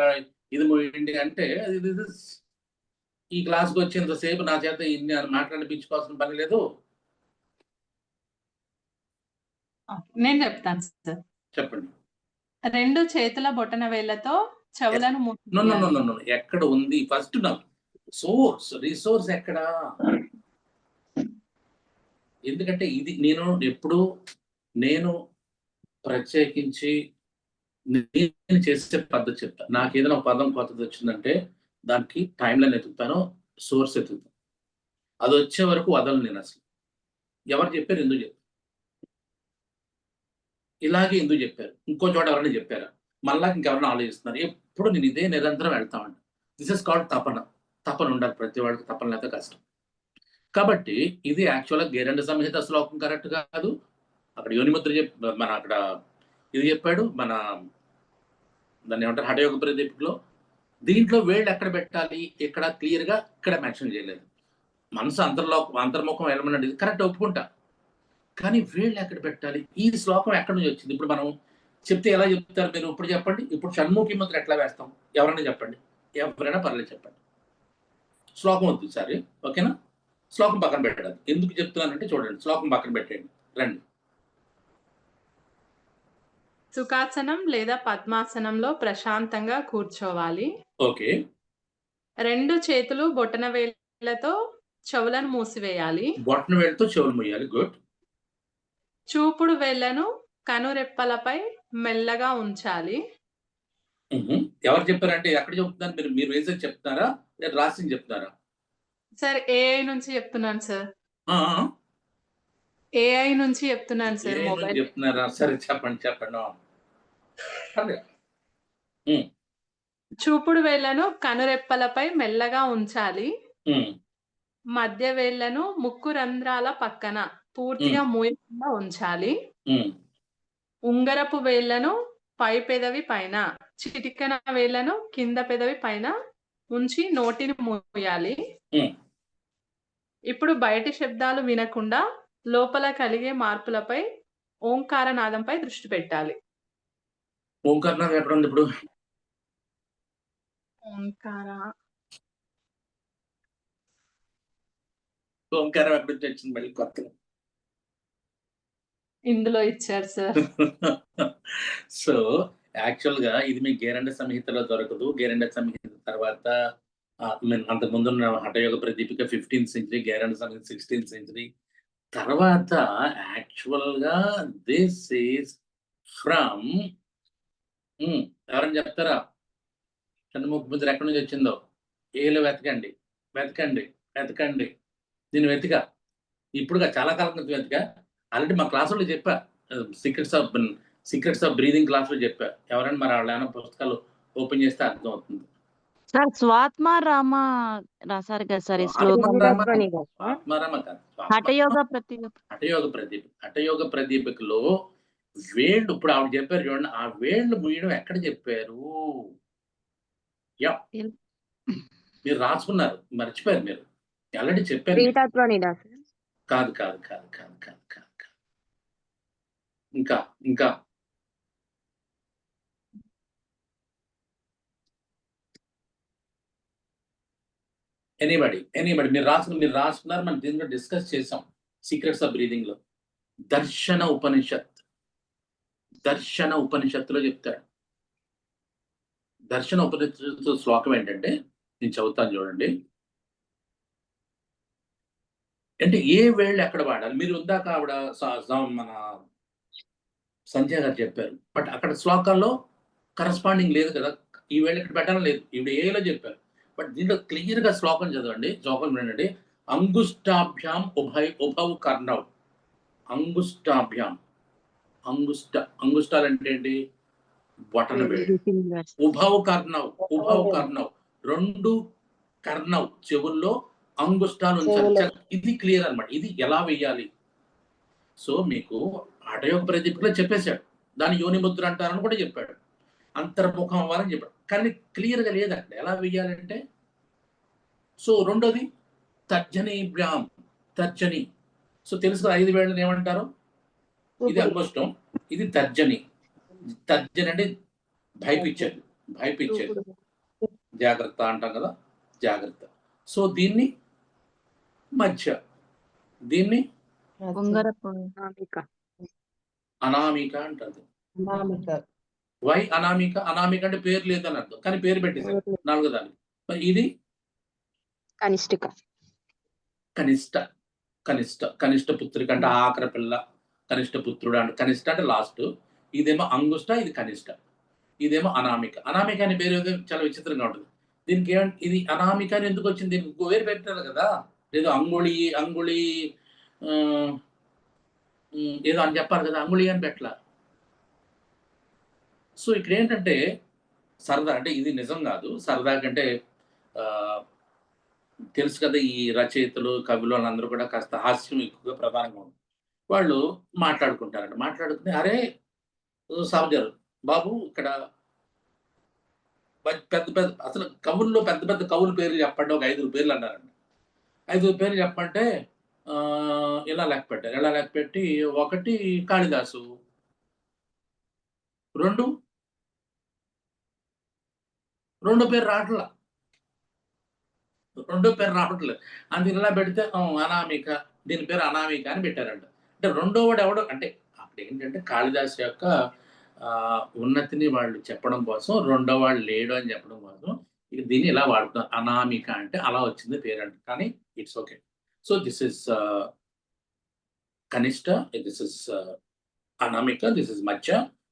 ఇది మూయండి అంటే ఈ క్లాస్కి వచ్చేంతసేపు నా చేత ఇన్ని మాట్లాడిపించుకోవాల్సిన పని లేదు. నేను చెప్తాను సార్. చెప్పండి. 2 చేతుల బొటన వేళ్లతో చెవులను నో ఎక్కడ ఉంది ఫస్ట్? నాకు రిసోర్స్ ఎక్కడ? ఎందుకంటే ఇది నేను ప్రత్యేకించి నేను చేసే పద్ధతి చెప్తా. నాకు ఏదైనా ఒక పదం కొత్తది వచ్చిందంటే దానికి టైం లైన్ ఎత్తుతాను, సోర్స్ ఎత్తుతాను. అది వచ్చే వరకు వదలను నేను అసలు. ఎవరు చెప్పారు, ఎందుకు చెప్పారు, ఇలాగే ఎందుకు చెప్పారు, ఇంకో చోట ఎవరైనా చెప్పారా, మళ్ళా ఇంకెవరైనా ఆలోచిస్తున్నారు. ఎప్పుడు నేను ఇదే నిరంతరం వెళ్తామంట. దిస్ ఇస్ కాల్డ్ తపన ఉండాలి. ప్రతి వాడికి తపన లేకపోతే కష్టం. కాబట్టి ఇది యాక్చువల్గా గేరండ సంహిత శ్లోకం కరెక్ట్ కాదు. అక్కడ యోనిముద్ర మన అక్కడ ఇది చెప్పాడు, మన దాన్ని ఏమంటారు, హఠయోగ ప్రదీపంలో. దీంట్లో వేళ్ళు ఎక్కడ పెట్టాలి, ఇక్కడ క్లియర్గా ఇక్కడ మెన్షన్ చేయలేదు. మనసు అంతర్ముఖం వెళ్ళమన్నది కరెక్ట్, ఒప్పుకుంటా. కానీ వేళ్ళు ఎక్కడ పెట్టాలి, ఈ శ్లోకం ఎక్కడి నుంచి వచ్చింది? ఇప్పుడు మనం చెప్తే ఎలా చెప్తారు మీరు? ఇప్పుడు చెప్పండి. ఇప్పుడు షణ్ముఖి ముద్ర ఎట్లా వేస్తాం? ఎవరైనా చెప్పండి, ఎవరైనా పర్లేదు చెప్పండి. శ్లోకం వద్దు సరే, ఓకేనా? శ్లోకం పక్కన పెట్టాలి. ఎందుకు చెప్తున్నానంటే చూడండి, శ్లోకం పక్కన పెట్టండి, రండి. సుఖాసనం లేదా పద్మాసనంలో ప్రశాంతంగా కూర్చోవాలి. ఓకే. 2 చేతులు బొటన వేళ్లతో చెవులను మూసివేయాలి. బొటన వేళ్ళతో చెవులు మూయాలి. గుడ్. చూపుడు వేళ్లను కనురెప్పలపై మెల్లగా ఉంచాలి. ఎవరు చెప్పారంటే ఎక్కడ చెప్తున్నారు? మీరు వేసేది చెప్తున్నారా లేదా రాసింది చెప్తున్నారా? సార్ ఏఐ నుంచి చెప్తున్నాను సార్. ఏఐ నుంచి చెప్తున్నాను సార్. మొబైల్ చెప్తున్నారా? సరే చెప్పండి. చూపుడు వేళ్లను కనురెప్పలపై మెల్లగా ఉంచాలి. మధ్య వేళ్లను ముక్కు రంధ్రాల పక్కన పూర్తిగా మూయకుండా ఉంచాలి. ఉంగరపు వేళ్లను పై పెదవి పైన, చిటికెన వేళ్లను కింద పెదవి పైన ఉంచి నోటిని మూయాలి. ఇప్పుడు బయటి శబ్దాలు వినకుండా లోపల కలిగే మార్పులపై ఓంకార నాదంపై దృష్టి పెట్టాలి. ఓంకారనాదం ఎక్కడ ఉంది ఇప్పుడు? ఓంకారం ఎక్కడ నుంచి వచ్చింది మళ్ళీ కొత్తగా? ఇందులో ఇచ్చారు సార్. సో యాక్చువల్గా ఇది మీకు గేరండ సంహితలో దొరకదు. గేరండ సంహిత తర్వాత అంతకు ముందున్న హఠయోగ ప్రదీపిక 15th century, గేరండ సంహిత 16th century తర్వాత యాక్చువల్గా దిస్ ఈస్ ఫ్రమ్ ఎవరైనా చెప్తారా? షణ్ముఖ ముద్ర ఎక్కడి నుంచి వచ్చిందో? ఏలో వెతకండి. దీన్ని వెతికా, ఇప్పుడుగా చాలా కాలం నుంచి వెతికా. ఆల్రెడీ మా క్లాసులో చెప్పా, సీక్రెట్స్ ఆఫ్ బ్రీదింగ్ క్లాసులో చెప్పా. ఎవరైనా మరి వాళ్ళ ఏమైనా పుస్తకాలు ఓపెన్ చేస్తే అర్థం అవుతుంది. సార్ స్వాత్మారామ రాశారు కదా సార్ ఈ శ్లోకం. హఠయోగ ప్రదీపికలో వేళ్ళు, ఇప్పుడు ఆవిడ చెప్పారు చూడండి, ఆ వేళ్ళు ముయ్యడం ఎక్కడ చెప్పారు? మీరు రాసుకున్నారు, మర్చిపోయారు మీరు. ఆల్రెడీ చెప్పారు. కాదు ఇంకా ఎనీబడి మీరు రాసుకున్నారు, మనం దీంట్లో డిస్కస్ చేసాం సీక్రెట్స్ ఆఫ్ బ్రీదింగ్ లో. దర్శన ఉపనిషత్తులో చెప్తాడు. దర్శన ఉపనిషత్తు శ్లోకం ఏంటంటే, నేను చదువుతాను చూడండి. అంటే ఏ వేళ్ళు ఎక్కడ వాడాలి. మీరు ఉందాక ఆవిడ మన సంధ్య గారు చెప్పారు, బట్ అక్కడ శ్లోకాల్లో కరస్పాండింగ్ లేదు కదా, ఈ వేళ ఇక్కడ పెట్టడం లేదు, ఈవిడ ఏలో చెప్పారు. బట్ దీంట్లో క్లియర్ గా శ్లోకం చదవండి, శ్లోకం వినండి. అంగుష్టాభ్యాం ఉభౌ కర్ణౌ. అంగుష్టాభ్యాం, అంగుష్టాలు అంటే ఏంటి? బొటన వేళ్ళు. ఉభౌ కర్ణౌ, రెండు కర్ణౌ చెవుల్లో అంగుష్టాలు ఉంచాలి. ఇది క్లియర్ అన్నమాట. ఇది ఎలా వెయ్యాలి. సో మీకు హఠయోగ ప్రదీపంలో చెప్పేశాడు, దాన్ని యోని ముద్ర అంటారని కూడా చెప్పాడు, అంతర్ముఖం అవ్వాలని చెప్పాడు. కానీ క్లియర్ గా లేదు అక్కడ ఎలా వెయ్యాలంటే. సో రెండోది తర్జనీభ్యాం, తర్జని. సో తెలుసు 5 వేళ్ళని ఏమంటారు? ఇది అంగుష్టం, ఇది తర్జని. అంటే భయపించేది, జాగ్రత్త అంటాం కదా, జాగ్రత్త. సో దీన్ని మధ్య, దీన్ని అనామిక అంటారు. వై అనామిక అంటే పేరు లేదని అర్థం, కానీ పేరు పెట్టేశారు 4వ దానికి. మరి ఇది కనిష్ట పుత్రిక అంటే ఆఖరి పిల్ల, కనిష్ట పుత్రుడు అంటే, కనిష్ట అంటే లాస్ట్. ఇదేమో అంగుష్ట, ఇది కనిష్ట. ఇదేమో అనామిక. అనామిక అనే పేరు చాలా విచిత్రంగా ఉంటుంది. దీనికి ఇది అనామిక అని ఎందుకు వచ్చింది? దీనికి పేరు పెట్టారు కదా, ఏదో అంగుళి ఏదో అని చెప్పారు కదా, అంగుళి అని పెట్టలా. సో ఇక్కడ ఏంటంటే సరదా, అంటే ఇది నిజం కాదు, సరదా కంటే తెలుసు కదా, ఈ రచయితలు కవులు అందరూ కూడా కాస్త హాస్యం ఎక్కువగా ప్రధానంగా ఉంది. వాళ్ళు మాట్లాడుకుంటే అరే సహజరు బాబు, ఇక్కడ పెద్ద అసలు కవుల్లో పెద్ద కవుల పేర్లు చెప్పండి, ఒక 5 పేర్లు అన్నారండి. 5 పేర్లు చెప్పంటే ఇలా లెక్క పెట్టి 1 కాళిదాసు, 2 పేరు రావట్లేదు. అందుకు ఇలా పెడితే అనామిక, దీని పేరు అనామిక అని పెట్టారంట. అంటే రెండోవాడు ఎవడో, అంటే అప్పుడు ఏంటంటే కాళిదాసు యొక్క ఉన్నతిని వాళ్ళు చెప్పడం కోసం, రెండోవాడు లేడు అని చెప్పడం కోసం దీన్ని ఇలా వాడుతున్నారు. అనామిక అంటే అలా వచ్చింది పేరు అంట. కానీ it's okay. So this is కనిష్ట, దిస్ ఇస్ అనామిక, దిస్ ఇస్ మధ్య,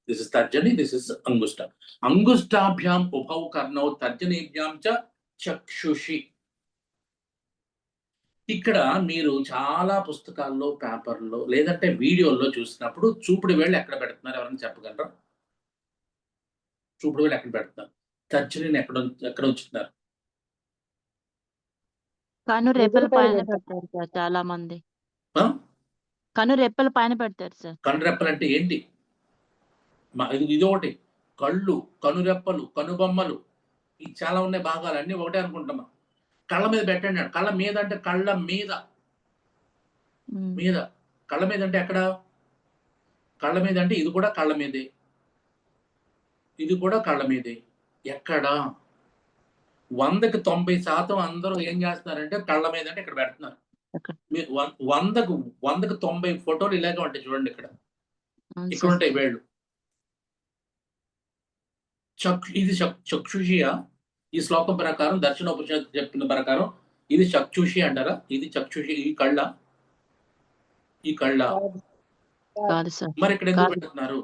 దిస్ ఇస్ తర్జని, దిస్ ఇస్ అంగుష్ట. అంగుష్టాభ్యాం ఉభౌ కర్ణౌ తర్జనీభ్యాం చ చక్షుషి. ఇక్కడ మీరు చాలా పుస్తకాల్లో, పేపర్లో, లేదంటే వీడియోల్లో చూసినప్పుడు చూపుడు వేళ్ళు ఎక్కడ పెడుతున్నారు? ఎవరైనా చెప్పగలరా? చూపుడు వేళ్ళు ఎక్కడ పెడుతున్నారు? తర్జనిని ఎక్కడ ఉంచుతున్నారు? కను రెప్పల పైన పెడతారు సార్ చాలా మంది. కను రెప్పల పైన పెడతారు సార్. కను రెప్పలు అంటే ఏంటి? ఇది ఒకటి. కళ్ళు, కనురెప్పలు, కనుబొమ్మలు, ఈ చాలా ఉన్నాయి భాగాలు, అన్ని ఒకటే అనుకుంటాం. కళ్ళ మీద పెట్టండి. కళ్ళ మీద అంటే కళ్ళ మీద, కళ్ళ మీద అంటే ఎక్కడ? కళ్ళ మీద అంటే ఇది కూడా కళ్ళ మీదే, ఇది కూడా కళ్ళ మీదే. ఎక్కడ? 100కి 90% అందరూ ఏం చేస్తున్నారంటే కళ్ళ మీద అంటే ఇక్కడ పెడుతున్నారు. 100కి 90 ఫోటోలు ఇలాగే ఉంటాయి చూడండి. ఇక్కడ ఉంటాయి వేళ్ళు. ఇది చక్షుషియా? ఈ శ్లోకం ప్రకారం, దర్శనోపనిషత్తు చెప్పిన ప్రకారం ఇది చక్షుషి అంటారా? ఇది చక్షుషి, ఈ కళ్ళ మరి ఇక్కడ ఎందుకు పెడుతున్నారు?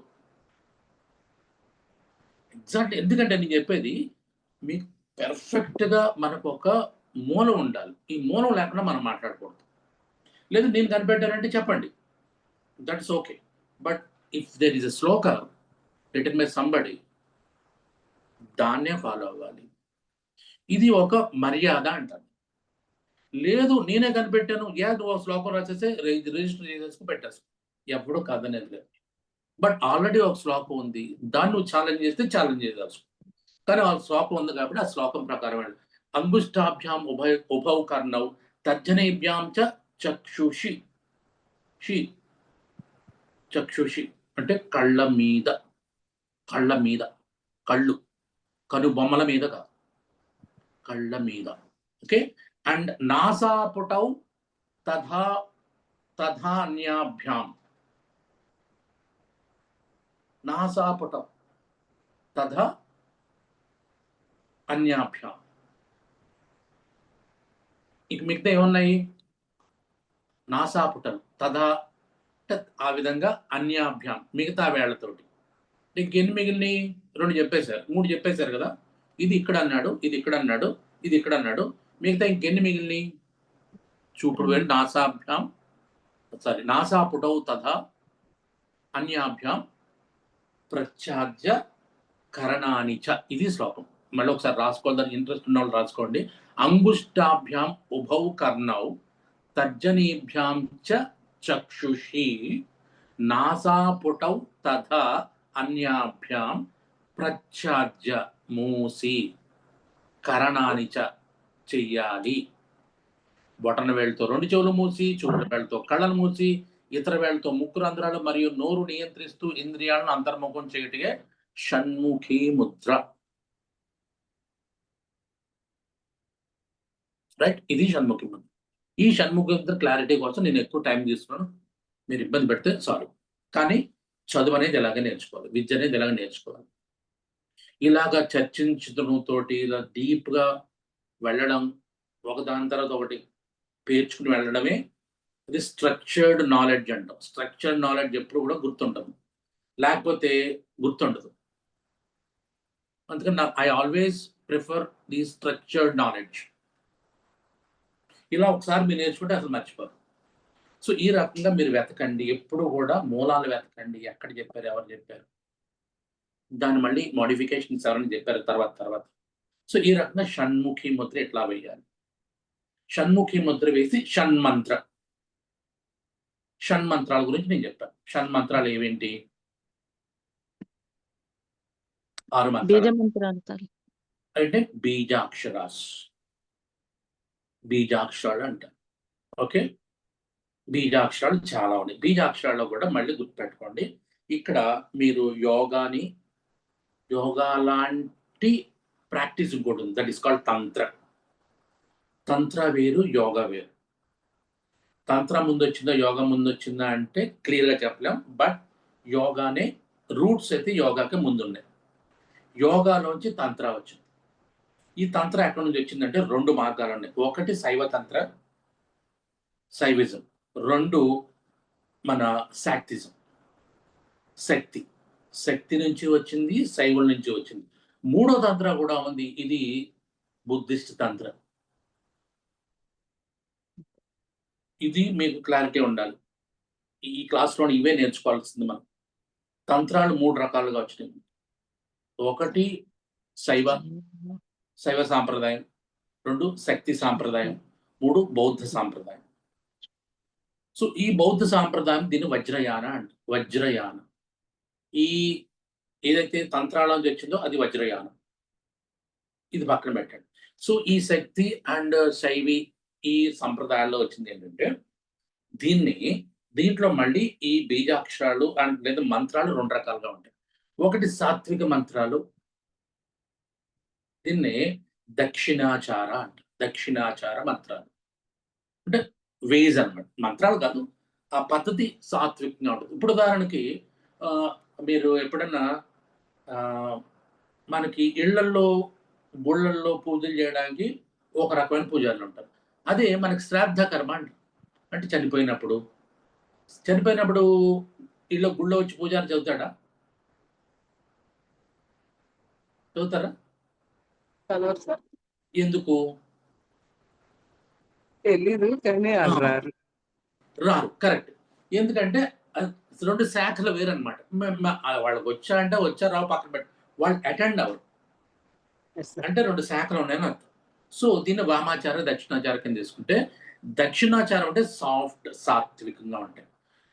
ఎగ్జాక్ట్. ఎందుకంటే నేను చెప్పేది మీకు పెర్ఫెక్ట్ గా మనకు ఒక మూలం ఉండాలి. ఈ మూలం లేకుండా మనం మాట్లాడకూడదు. లేదు నేను కనిపెట్టానంటే చెప్పండి, that's okay. But if there is a shloka written by somebody, దాన్నే ఫాలో అవ్వాలి. ఇది ఒక మర్యాద అంటారు. లేదు నేనే కనిపెట్టాను, నువ్వు శ్లోకం రాసేసి రిజిస్టర్ చేసేసుకు పెట్టేసు, ఎప్పుడూ కాదనేది లేదు. బట్ ఆల్రెడీ ఒక శ్లోకం ఉంది, దాన్ని నువ్వు ఛాలెంజ్ చేస్తే ఛాలెంజ్ చేయవచ్చు. కానీ ఆ శ్లోకం ఉంది కాబట్టి ఆ శ్లోకం ప్రకారం అంగుష్టాభ్యాం ఉభౌ కర్ణౌ తర్జనేభ్యాం చ చక్షుషి. చక్షుషి అంటే కళ్ళ మీద, కళ్ళు, కనుబొమ్మల మీద కాదు, కళ్ళ మీద. ఓకే. అండ్ నాసాపుటౌ తథా తథాన్యాభ్యాం, నాసాపుటౌ తథా అన్యాభ్యాం. ఇక మిగతా ఏమున్నాయి? నాసాపుటలు తథా ఆ విధంగా అన్యాభ్యాం మిగతా వేళ్లతోటి. ఇంకెన్ని మిగిలినాయి? 2 చెప్పేశారు, 3 చెప్పేశారు కదా. ఇది ఇక్కడ అన్నాడు, ఇది ఇక్కడ అన్నాడు, ఇది ఇక్కడ అన్నాడు. మిగతా ఇంకెన్ని మిగిలినాయి? చూపుడు వేలు నాసాభ్యాం, నాసాపుటౌ తథా అన్యాభ్యాం ప్రచ్ఛాద్య కరణాని చ. ఇది శ్లోకం. మళ్ళీ ఒకసారి రాసుకోవాలని ఇంట్రెస్ట్ ఉన్న వాళ్ళు రాసుకోండి. అంగుష్టాభ్యాం ఉభౌ కర్ణౌ తర్జనీభ్యాం చ చక్షుషి నాసాపుటౌ తథా అన్యాభ్యాం ప్రచ్ఛాద్య మూసి కరణాని చ చెయ్యాలి. బొటన వేళ్ళతో 2 చెవులు మూసి, చూపుడు వేళ్ళతో కళ్ళను మూసి, ఇతర వేళ్ళతో ముక్కు రంధ్రాలు మరియు నోరు నియంత్రిస్తూ ఇంద్రియాలను అంతర్ముఖం చేయటమే షణ్ముఖీ ముద్ర. రైట్, ఇది షణ్ముఖి ముద్ర. ఈ షణ్ముఖి ముద్ర క్లారిటీ కోసం నేను ఎక్కువ టైం తీసుకున్నాను, మీరు ఇబ్బంది పెడితే సారీ. కానీ చదువు అనేది ఎలాగ నేర్చుకోవాలి, విద్య అనేది ఎలాగ నేర్చుకోవాలి. ఇలాగా చర్చించడంతోటి ఇలా డీప్గా వెళ్ళడం, ఒకదాని తర్వాత ఒకటి పేర్చుకుని వెళ్ళడమే ఇది స్ట్రక్చర్డ్ నాలెడ్జ్ అంటాం. స్ట్రక్చర్డ్ నాలెడ్జ్ ఎప్పుడు కూడా గుర్తుంటుంది, లేకపోతే గుర్తుండదు. అందుకని I always prefer the structured knowledge. ఇలా ఒకసారి మీరు నేర్చుకుంటే అసలు మర్చిపోరు. సో ఈ రకంగా మీరు వెతకండి, ఎప్పుడు కూడా మూలాలు వెతకండి, ఎక్కడ చెప్పారు, ఎవరు చెప్పారు, దాన్ని మళ్ళీ మోడిఫికేషన్స్ ఎవరైనా చెప్పారు తర్వాత. సో ఈ రకంగా షణ్ముఖి ముద్ర ఎట్లా వేయాలి. షణ్ముఖి ముద్ర వేసి షణ్మంత్రాల గురించి నేను చెప్పాను. షణ్మంత్రాలు ఏవేంటి? 6 మంత్రాలు అంటే బీజాక్షరాలు అంటారు. ఓకే, బీజాక్షరాలు చాలా ఉన్నాయి. బీజాక్షరాల్లో కూడా మళ్ళీ గుర్తుపెట్టుకోండి, ఇక్కడ మీరు యోగా లాంటి ప్రాక్టీస్ ఇంకోటి ఉంది, దట్ ఈస్ కాల్డ్ తంత్ర వేరు, యోగా వేరు. తంత్ర ముందు వచ్చిందా, యోగా ముందు వచ్చిందా అంటే క్లియర్గా చెప్పలేం. బట్ యోగానే రూట్స్ అయితే యోగాకి ముందున్నాయి. యోగాలోంచి తంత్ర వచ్చింది. ఈ తంత్ర ఎక్కడి నుంచి వచ్చిందంటే 2 మార్గాలు ఉన్నాయి. ఒకటి శైవ తంత్ర, శైవిజం. 2 మన శాక్తిజం, శక్తి నుంచి వచ్చింది, శైవుల నుంచి వచ్చింది. 3వ తంత్ర కూడా ఉంది, ఇది బుద్ధిస్ట్ తంత్ర. ఇది మీకు క్లారిటీ ఉండాలి. ఈ క్లాస్లో ఇవే నేర్చుకోవాల్సింది మనం. తంత్రాలు 3 రకాలుగా వచ్చినాయి. ఒకటి శైవ సాంప్రదాయం, 2 శక్తి సాంప్రదాయం, 3 బౌద్ధ సాంప్రదాయం. సో ఈ బౌద్ధ సాంప్రదాయం దీన్ని వజ్రయాన అంట. వజ్రయానం ఈ ఏదైతే తంత్రాల నుంచి వచ్చిందో అది వజ్రయానం. ఇది పక్కన పెట్టండి. సో ఈ శక్తి అండ్ శైవి ఈ సంప్రదాయాల్లో వచ్చింది ఏంటంటే, దీంట్లో మళ్ళీ ఈ బీజాక్షరాలు అండ్ లేదా మంత్రాలు 2 రకాలుగా ఉంటాయి. ఒకటి సాత్విక మంత్రాలు, దీన్ని దక్షిణాచార అంట. దక్షిణాచార మంత్రాలు అంటే వేజ్ అన్నమాట, మంత్రాలు కాదు, ఆ పద్ధతి సాత్వికంగా ఉంటుంది. ఇప్పుడు ఉదాహరణకి మీరు ఎప్పుడన్నా మనకి ఇళ్లల్లో గుళ్ళల్లో పూజలు చేయడానికి ఒక రకమైన పూజారులు ఉంటారు. అదే మనకి శ్రాద్ధ కర్మ అంటే చనిపోయినప్పుడు ఇళ్ళ గుళ్ళో వచ్చి పూజారి చదువుతారా? చదువుతారా? ఎందుకు తెలీదు, కానీ రారు. కరెక్ట్. ఎందుకంటే 2 శాఖలు వేరనమాట. వాళ్ళకి వచ్చా రావు పక్కన పెట్టి వాళ్ళు అటెండ్ అవ్వరు. అంటే 2 శాఖలు ఉన్నాయని అర్థం. సో దీన్ని వామాచార, దక్షిణాచార కింద తీసుకుంటే, దక్షిణాచారం అంటే సాఫ్ట్ సాత్వికంగా ఉంటాయి.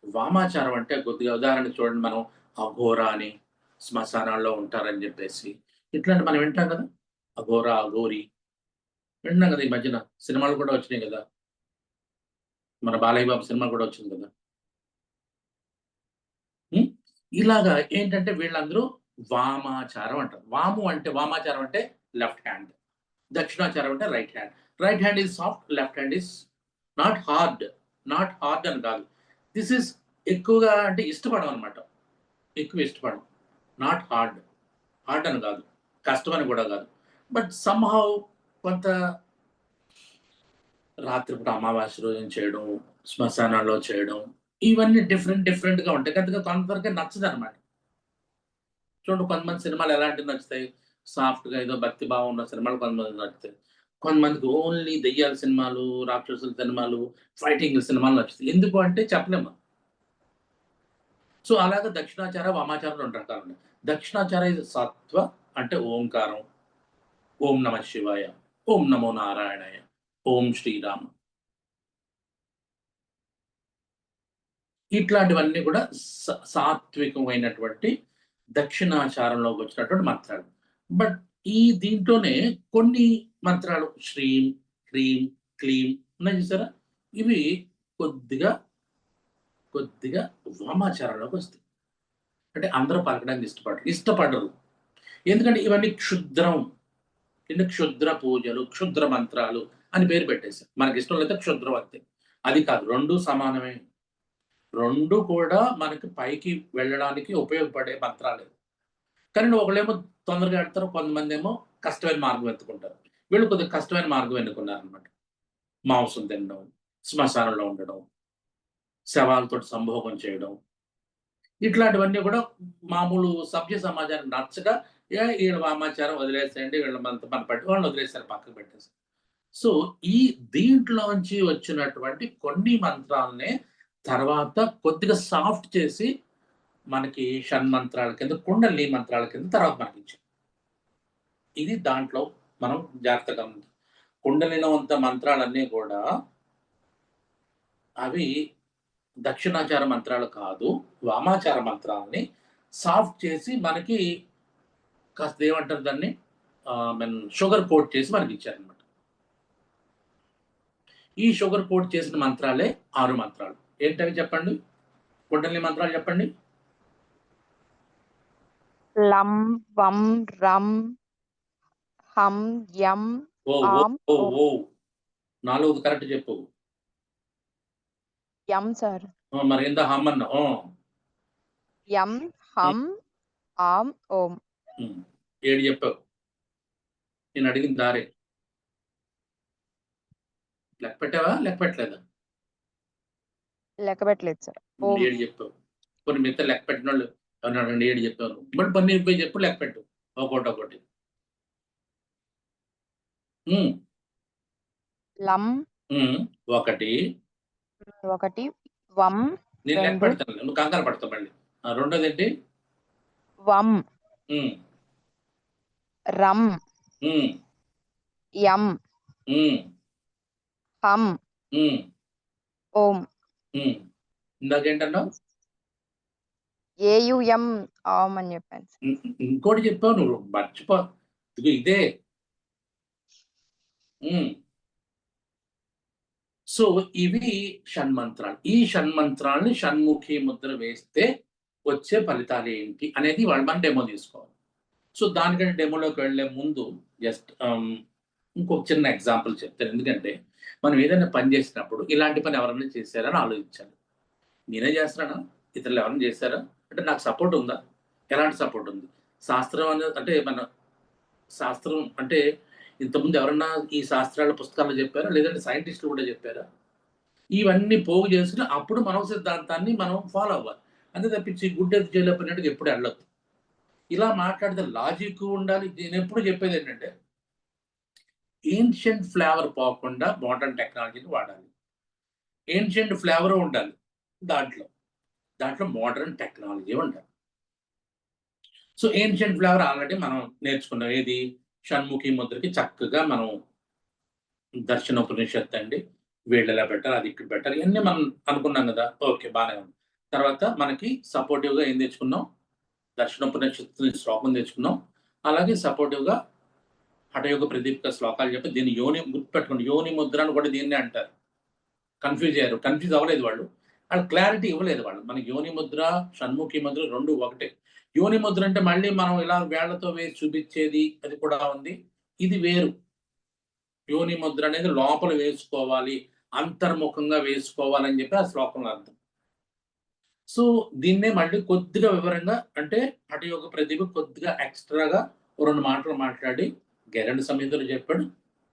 వామాచారం అంటే కొద్దిగా ఉదాహరణ చూడండి, మనం అఘోరా అని శ్మశానాల్లో ఉంటారని చెప్పేసి ఇట్లాంటి మనం వింటాం కదా, అఘోరా అఘోరి వింటున్నాం కదా. ఈ మధ్యన సినిమాలు కూడా వచ్చినాయి కదా, మన బాలయ్య బాబు సినిమా కూడా వచ్చింది కదా. ఇలాగా ఏంటంటే వీళ్ళందరూ వామాచారం అంటారు. వామాచారం అంటే లెఫ్ట్ హ్యాండ్, దక్షిణాచారం అంటే right hand. Right hand is soft, left hand is not hard అని కాదు. దిస్ ఈస్ ఎక్కువగా అంటే ఇష్టపడం అనమాట, ఎక్కువ ఇష్టపడం. నాట్ హార్డ్ అని కాదు, కష్టం అని కూడా కాదు. బట్ సమ్హౌ కొంత రాత్రిపూట అమావాస్య రోజున చేయడం, శ్మశానాల్లో చేయడం, ఇవన్నీ డిఫరెంట్గా ఉంటాయి. కనుక కొంతవరకు నచ్చదు అనమాట. చూడండి, కొంతమంది సినిమాలు ఎలాంటివి నచ్చుతాయి, సాఫ్ట్గా ఏదో భక్తి భావం ఉన్న సినిమాలు కొంతమంది నచ్చుతాయి. కొంతమందికి ఓన్లీ దెయ్యాల సినిమాలు, రాక్షసుల సినిమాలు, ఫైటింగ్ సినిమాలు నచ్చుతాయి. ఎందుకు అంటే చెప్పలేము. సో అలాగే దక్షిణాచార, వామాచారం 2 రకాలు ఉన్నాయి. దక్షిణాచార ఇది సత్వ, అంటే ఓంకారం, ఓం నమ శివాయ, ఓం నమో నారాయణాయ, ఓం శ్రీరామ, ఇట్లాంటివన్నీ కూడా సాత్వికమైనటువంటి దక్షిణాచారంలోకి వచ్చినటువంటి మంత్రాలు. బట్ దీంట్లోనే కొన్ని మంత్రాలు శ్రీం, హ్రీం, క్లీం ఉన్నాయి చూసారా, ఇవి కొద్దిగా వామాచారంలోకి వస్తాయి. అంటే అందరూ పలకడానికి ఇష్టపడరు. ఎందుకంటే ఇవన్నీ క్షుద్రం, క్షుద్ర పూజలు, క్షుద్ర మంత్రాలు అని పేరు పెట్టేశారు. మనకి ఇష్టం లేకపోతే క్షుద్రం అంతే. అది కాదు, 2 సమానమే. 2 కూడా మనకి పైకి వెళ్ళడానికి ఉపయోగపడే మంత్రాలే. కానీ ఒకళ్ళేమో తొందరగా వెళ్తారు, కొంతమంది ఏమో కష్టమైన మార్గం ఎత్తుకుంటారు. వీళ్ళు కొద్దిగా కష్టమైన మార్గం ఎన్నుకున్నారనమాట. మాంసం తినడం, శ్మశానంలో ఉండడం, శవాలతో సంభోగం చేయడం, ఇట్లాంటివన్నీ కూడా మామూలు సభ్య సమాజానికి నచ్చగా వీళ్ళ వామాచారం వదిలేసేయండి, వీళ్ళ మన పట్టి వాళ్ళని వదిలేసారు, పక్కకు పెట్టేసారు. సో దీంట్లోంచి వచ్చినటువంటి కొన్ని మంత్రాలనే తర్వాత కొద్దిగా సాఫ్ట్ చేసి మనకి షణ్మంత్రాల కింద, కుండలిని మంత్రాల కింద తర్వాత మనకి ఇచ్చారు. ఇది దాంట్లో మనం జాగ్రత్తగా ఉంది. కుండలినవంత మంత్రాలన్నీ కూడా అవి దక్షిణాచార మంత్రాలు కాదు, వామాచార మంత్రాలని సాఫ్ట్ చేసి మనకి కాస్త ఏమంటారు దాన్ని, షుగర్ కోట్ చేసి మనకి ఇచ్చారనమాట. ఈ షుగర్ కోట్ చేసిన మంత్రాలే 6 మంత్రాలు. ఏంటవి చెప్పండి, కుండలిని మంత్రాలు చెప్పండి. లం, వం, రం, హం, యం, ఆం, ఓం. 4ది కరెక్ట్ చెప్పు. యం సార్. మరి ఎంత హమ్ అన్నా? యం, హం, ఆం, ఓం. 7 చెప్పావు. నేను అడిగిన దారే లెక్క పెట్టావా, లెక్క పెట్టలేదా? లెక్క పెట్టలేదు సార్. 7 చెప్పావు. కొన్ని మిగతా లెక్క పెట్టిన వాళ్ళు ఎవరన్నా 7 చెప్పారు. బట్ కొన్ని చెప్పు, లెక్క పెట్టు ఒకటి. లం 1, వం, నేను లెక్క 2, పెడతాను, నువ్వు కంగారు పడతావు మళ్ళీ. 2ది ఏంటి? వం, రం, యం, హం, ఓం. ఇందాకేంటన్నావు? ఏయుఎం ఆం అని చెప్పాను. ఇంకోటి చెప్పావు నువ్వు, మర్చిపో. ఇదే. సో ఇవి షణ్మంత్రాలు. ఈ షణ్మంత్రాలని షణ్ముఖి ముద్ర వేస్తే వచ్చే ఫలితాలు ఏంటి అనేది వాళ్ళు మనం డెమో తీసుకోవాలి. సో దానికంటే డెమోలోకి వెళ్ళే ముందు జస్ట్ ఇంకొక చిన్న ఎగ్జాంపుల్ చెప్తాను. ఎందుకంటే మనం ఏదైనా పని చేసినప్పుడు ఇలాంటి పని ఎవరైనా చేశారని ఆలోచించాలి. నేనే చేస్తున్నానా, ఇతరులు ఎవరైనా చేశారా, అంటే నాకు సపోర్ట్ ఉందా, ఎలాంటి సపోర్ట్ ఉంది. శాస్త్రం అంటే మన శాస్త్రం అంటే ఇంతకుముందు ఎవరన్నా ఈ శాస్త్రాల పుస్తకాల్లో చెప్పారా, లేదంటే సైంటిస్టులు కూడా చెప్పారా, ఇవన్నీ పోగు చేసుకుని అప్పుడు మనవ సిద్ధాంతాన్ని మనం ఫాలో అవ్వాలి. అంతే తప్పించి గుడ్డెత్తి చేయలేకపోయినట్టుగా ఎప్పుడు వెళ్ళొద్దు. ఇలా మాట్లాడితే లాజిక్ ఉండాలి. నేను ఎప్పుడు చెప్పేది ఏంటంటే ఏన్షియంట్ ఫ్లేవర్ పోకుండా మోడర్న్ టెక్నాలజీని వాడాలి. ఏన్షియంట్ ఫ్లేవర్ ఉండాలి, దాంట్లో మోడర్న్ టెక్నాలజీ ఉండాలి. సో ఏన్షియంట్ ఫ్లేవర్ ఆల్రెడీ మనం నేర్చుకున్నాం. ఏది? షణ్ముఖి ముద్రకి చక్కగా మనం దర్శనోపనిషత్తు అండి, వీళ్ళు ఎలా పెట్టాలి, అది ఇక్కడ పెట్టాలి, ఇవన్నీ మనం అనుకున్నాం కదా. ఓకే, బాగానే ఉంది. తర్వాత మనకి సపోర్టివ్గా ఏం తెచ్చుకున్నాం? దర్శనోపనిషత్తు శ్లోకం తెచ్చుకున్నాం. అలాగే సపోర్టివ్గా హఠయోగ ప్రదీపిక శ్లోకాలు చెప్పి దీన్ని గుర్తుపెట్టుకోండి, యోని ముద్ర అని కూడా దీన్నే అంటారు. కన్ఫ్యూజ్ అవ్వలేదు వాళ్ళు క్లారిటీ ఇవ్వలేదు వాళ్ళు. మనకి యోని ముద్ర, షణ్ముఖి ముద్ర 2 ఒకటే. యోని ముద్ర అంటే మళ్ళీ మనం ఇలా వేళ్లతో వేసి చూపించేది, అది కూడా ఉంది. ఇది వేరు. యోని ముద్ర అనేది లోపల వేసుకోవాలి, అంతర్ముఖంగా వేసుకోవాలని చెప్పి ఆ శ్లోకంలో అర్థం. సో దీన్నే మళ్ళీ కొద్దిగా వివరంగా అంటే హఠయోగ ప్రతిభ కొద్దిగా ఎక్స్ట్రాగా 2 మాటలు మాట్లాడి గెరండి సంహితలో చెప్పాడు.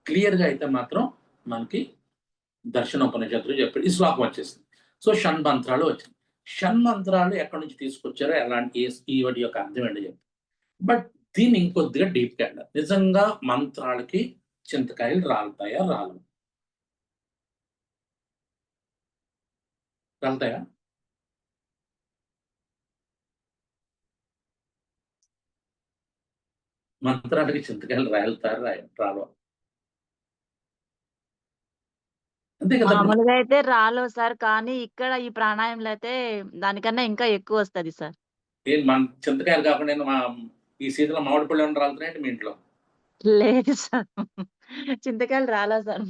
క్లియర్గా అయితే మాత్రం మనకి దర్శనోపనిషత్తులు చెప్పాడు. ఈ శ్లోకం వచ్చేసింది. సో షణ్మంత్రాలు వచ్చింది. షణ్మంత్రాలు ఎక్కడి నుంచి తీసుకొచ్చారో ఎలాంటి ఈ వాటి యొక్క అర్థం ఏంటో చెప్పారు. బట్ దీన్ని ఇంకొద్దిగా డీప్గా వెళ్ళాలి. నిజంగా మంత్రాలకి చింతకాయలు రాలుతాయా? రాలుతాయా? మంత్రాలకి చింతకాయలు రాలుతారు రాలవ? అంతే కదా. మామూలుగా అయితే రాలేవు సార్. కానీ ఇక్కడ ఈ ప్రాణాయామంలో అయితే దానికన్నా ఇంకా ఎక్కువ వస్తది సార్. మన చింతకాయలు కాకుండా ఈ సీజన్లో మామిడి పళ్ళు ఏమైనా రాలుతున్నాయండి మీ ఇంట్లో? లేదు సార్. చింతకాయలు రాలా సార్.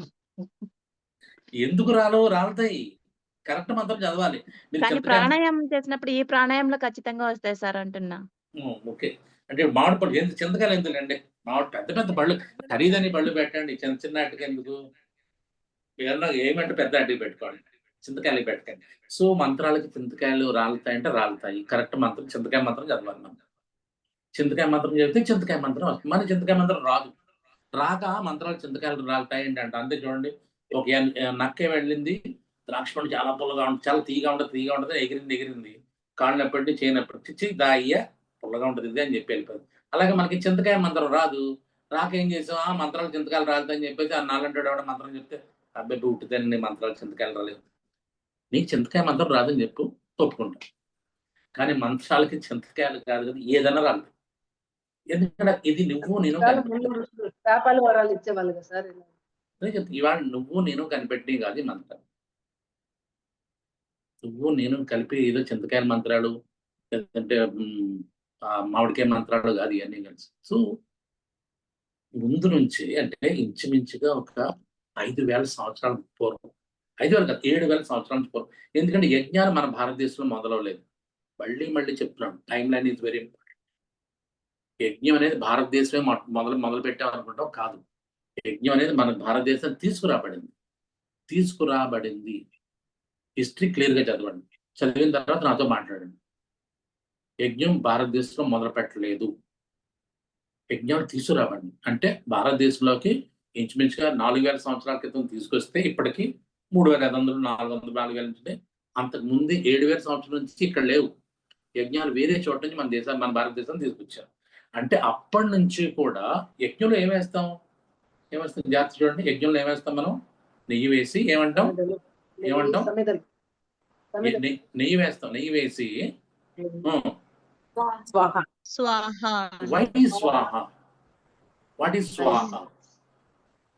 ఎందుకు రాలుతాయి. కరెక్ట్ మంత్రం చదవాలి. మీరు కానీ చింతకాయలు ప్రాణాయామం చేసినప్పుడు ఈ ప్రాణాయామంలో ఖచ్చితంగా వస్తాయి సార్ అంటున్నా. ఓకే. అంటే మామిడి పళ్ళు చింతకాయలు ఎందుకండి? మామిడి పెద్ద పెద్ద పళ్ళు, ఖరీదని పళ్ళు పెట్టండి. చిన్న అట్టుకు ఎందుకు? ఏమన్నా ఏమంటే పెద్ద అడ్డుకి పెట్టుకోండి, చింతకాయలకి పెట్టకండి. సో మంత్రాలకి చింతకాయలు రాలుతాయంటే రాలుతాయి. కరెక్ట్ మంత్రం చింతకాయ మంత్రం చదవాలి. మనం చింతకాయ మంత్రం చెప్తే చింతకాయ మంత్రం వస్తుంది. మన చింతకాయ మంత్రం రాదు. రాక మంత్రాలు చింతకాయలు రాలుతాయి ఏంటంటే అంతే. చూడండి, ఒక నక్కే వెళ్ళింది, ద్రాక్ష పండు చాలా పుల్లగా ఉంటుంది, చాలా తీగా ఉంటుంది, ఎగిరింది, కాళ్ళు నప్పటి చేయనప్పటి దాయ్య పుల్లగా ఉంటుంది ఇది అని చెప్పి వెళ్ళిపోయింది. అలాగే మనకి చింతకాయ మంత్రం రాదు. రాక ఏం చేసాం, ఆ మంత్రాలు చింతకాయలు రాలుతాయని చెప్పేసి ఆ నాలంటాడు ఎవడ మంత్రం చెప్తే అబ్బాయి ఉట్టిదండి మంత్రాలు చింతకాయలు రాలేదు. నీకు చింతకాయ మంత్రం రాదని చెప్పు, ఒప్పుకుంటా. కానీ మంత్రాలకి చింతకాయలు కాదు కదా, ఏదైనా రాదు. ఎందుకంటే ఇది నువ్వు నేను శాపాలు వరాలు ఇచ్చేవాళ్ళు కదా సార్. ఇవాళ నువ్వు నేను కనిపెట్టి కాదు ఈ మంత్రం. నువ్వు నేను కలిపి ఏదో చింతకాయల మంత్రాలు లేదంటే మామిడికాయ మంత్రాలు కాదు ఇవన్నీ కలిసి. సో ముందు నుంచి అంటే ఇంచుమించుగా ఒక 5,000 సంవత్సరాల పూర్వం, 5,000 కాదు 7,000 సంవత్సరాల పూర్వం. ఎందుకంటే యజ్ఞాలు మన భారతదేశంలో మొదలవలేదు. మళ్ళీ చెప్తున్నాను, time line is very important. యజ్ఞం అనేది భారతదేశమే మొదలు పెట్టామనుకుంటాం, కాదు. యజ్ఞం అనేది మన భారతదేశం తీసుకురాబడింది. హిస్టరీ క్లియర్గా చదవండి. చదివిన తర్వాత నాతో మాట్లాడండి. యజ్ఞం భారతదేశంలో మొదలు పెట్టలేదు, యజ్ఞాలు తీసుకురాబడింది. అంటే భారతదేశంలోకి ఇంచుమించుగా 4,000 సంవత్సరాల క్రితం తీసుకొస్తే ఇప్పటికి 3,500, 400, 4,000 నుంచి. అంతకు ముందు 7,000 సంవత్సరాల నుంచి ఇక్కడ లేవు యజ్ఞాలు. వేరే చోట నుంచి మన భారతదేశం తీసుకొచ్చారు. అంటే అప్పటి నుంచి కూడా యజ్ఞంలో ఏమేస్తాం జాగ్రత్త చూడండి. యజ్ఞంలో ఏమేస్తాం మనం? నెయ్యి వేసి ఏమంటాం? నెయ్యి వేస్తాం. నెయ్యి వేసి వాట్ ఈస్ స్వాహ?